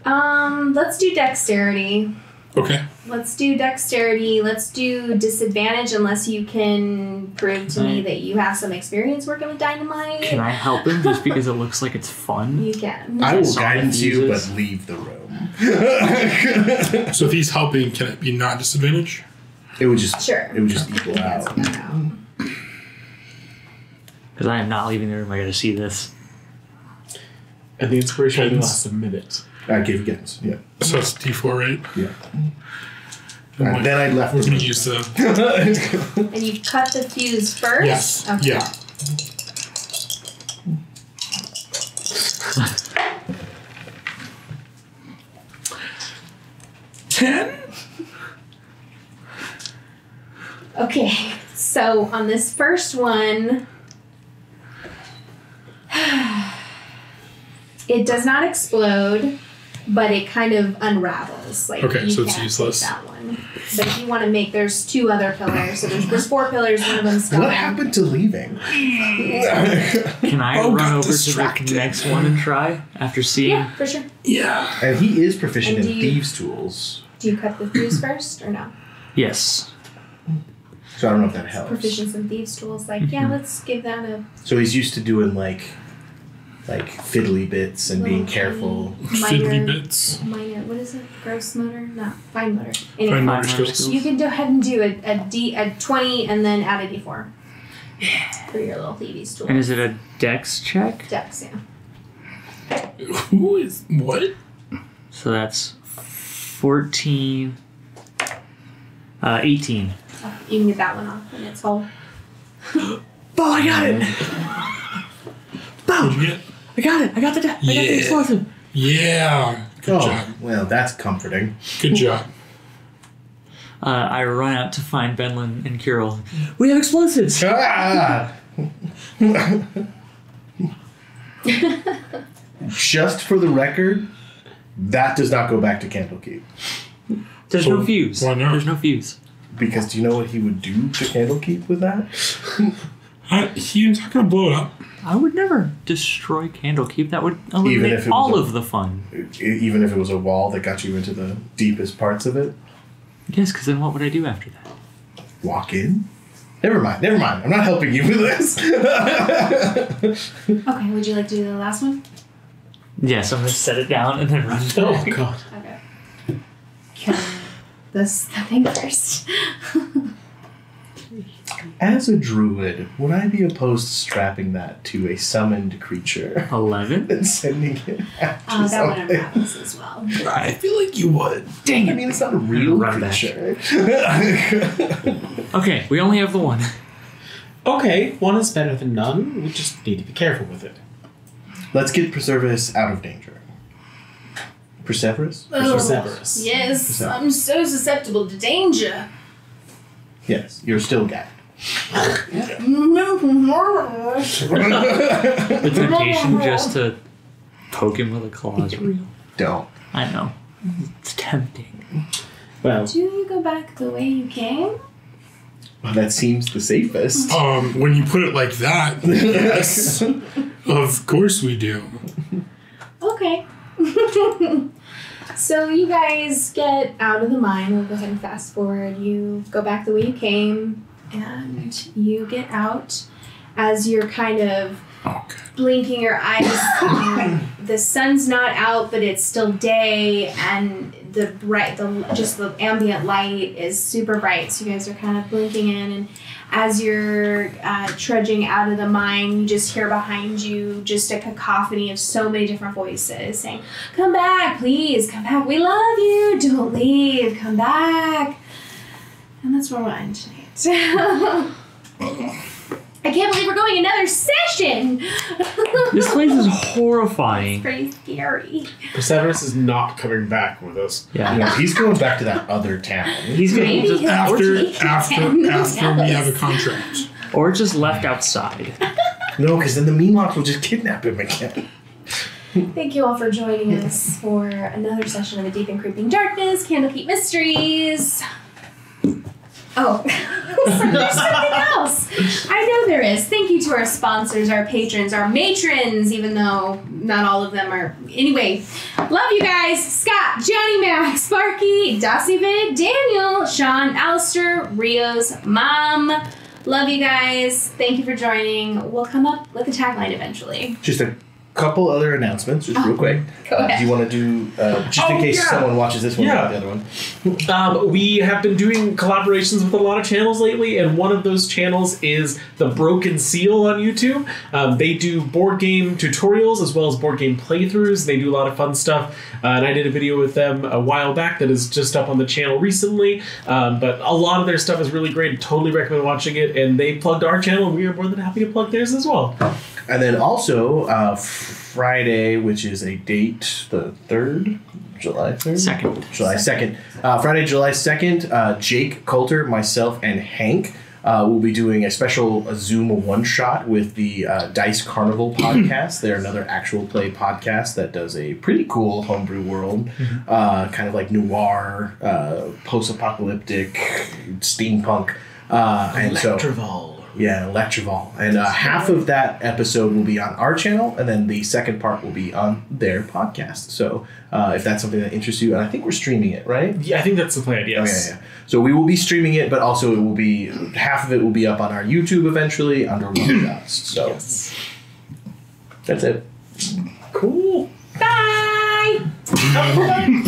Let's do dexterity. Okay. Let's do dexterity. Let's do disadvantage unless you can prove to me that you have some experience working with dynamite. Can I help him just because it looks like it's fun? You can. I will Sonic guidance you, uses. but leave the room. So if he's helping, can it be not disadvantage? It would just Sure. It would just equal out. Because I am not leaving the room. I gotta see this. And the inspiration only Guidance. lasts a minute. I gave you guidance. Yeah. So that's D4, right? Yeah. I'm like, Then I left we're the going to room. use the... And you cut the fuse first? Yes. Okay. Yeah. Okay, so on this first one, it does not explode, but it kind of unravels. Like Okay, you so it's can't useless. take that one. But if you want to make, there's 2 other pillars. So there's 4 pillars. One of them's stone. What happened to leaving? Can I Oh, run got over distracted. to the next one and try after seeing? Yeah, for sure. Yeah. And he is proficient And in do you- thieves' tools, Do you cut the fuse first or no? Yes. so I don't know if that helps. Proficiency in thieves tools. Like, yeah, let's give that a So he's used to doing like fiddly bits and being little careful. Fiddly bits. minor. What is it? Gross motor? No, fine motor. Fine Anyway, motor Fine motor skills. skills. you can go ahead and do a 20 and then add a D4 for your little thieves tool. And is it a dex check? Dex, yeah. Who is... What? So that's 14. 18. You can get that one off and it's whole. Oh, I got it! What'd you get? I got it! I got the Yeah. explosive! Yeah. Good Oh, job. well, that's comforting. Good job. I run out to find Benlin and Kirill. We have explosives! Ah! Just for the record, that does not go back to Candlekeep. There's So, no fuse. why not? There's no fuse. Because do you know what he would do to Candlekeep with that? He's not going to blow it up. I would never destroy Candlekeep. That would if eliminate it was all a- of the fun. Even if it was a wall that got you into the deepest parts of it? Yes, because then what would I do after that? Walk in? Never mind. I'm not helping you with this. Okay, would you like to do the last one? Yes, I'm going to set it down and then run back. Oh god. Okay. Kill the thing first. As a druid, would I be opposed to strapping that to a summoned creature 11? and sending it after That something? one unravels as well. I feel like you would. Dang I it. mean, it's not a real Run back. creature. Okay, we only have the one. Okay, one is better than none. We just need to be careful with it. Let's get Perseverus out of danger. Perseverus? Perseverus. Yes, I'm so susceptible to danger. Yes, you're still gagged. The temptation just to poke him with a claw is real. Don't. I know. It's tempting. Well, Do you go back the way you came? Well, that seems the safest. When you put it like that, yes. Of course we do. Okay. So you guys get out of the mine. We'll go ahead and fast forward. You go back the way you came, and you get out as you're kind of Okay. blinking your eyes. The sun's not out, but it's still day, and the ambient light is super bright. So you guys are kind of blinking in, and as you're trudging out of the mine, you just hear behind you just a cacophony of so many different voices saying, "Come back, please, come back. We love you. Don't leave. Come back." And that's where we'll end tonight. I can't believe we're going another session. This place is It's horrifying. pretty scary. Perseverus is not coming back with us. Yeah. No, he's going back to that other town. He's gonna Maybe just, he'll After take we us. have a contract. or just left outside. No, because then the Meanlocks will just kidnap him again. Thank you all for joining us for another session of the Deep and Creeping Darkness, Candlekeep Mysteries. Oh, there's something else. I know there is. Thank you to our sponsors, our patrons, our matrons, even though not all of them are. Anyway, love you guys. Scott, Johnny Mac, Sparky, Dossivid, Daniel, Sean, Alistair, Rio's mom. Love you guys. Thank you for joining. We'll come up with a tagline eventually. Just a couple other announcements, just real quick. Go ahead. Do you want to do, just in case someone watches this one, Yeah. not the other one? We have been doing collaborations with a lot of channels lately, and one of those channels is The Broken Seal on YouTube. They do board game tutorials as well as board game playthroughs. They do a lot of fun stuff, and I did a video with them a while back that is just up on the channel recently, but a lot of their stuff is really great. Totally recommend watching it, and they plugged our channel, and we are more than happy to plug theirs as well. And then also, Friday, which is a date, the 3rd? July 3rd? 2nd. July 2nd. Friday, July 2nd, Jake, Coulter, myself, and Hank will be doing a special Zoom one-shot with the Dice Carnival podcast. They're another actual play podcast that does a pretty cool homebrew world, kind of like noir, post-apocalyptic, steampunk. And so, yeah, Electroval. And half of that episode will be on our channel, and then the second part will be on their podcast. So if that's something that interests you, and I think we're streaming it, right? Yeah, I think that's the plan, yes. Okay, yeah. So we will be streaming it, but also it will be, half of it will be up on our YouTube eventually under one-shots. So that's it. Cool. Bye! Bye.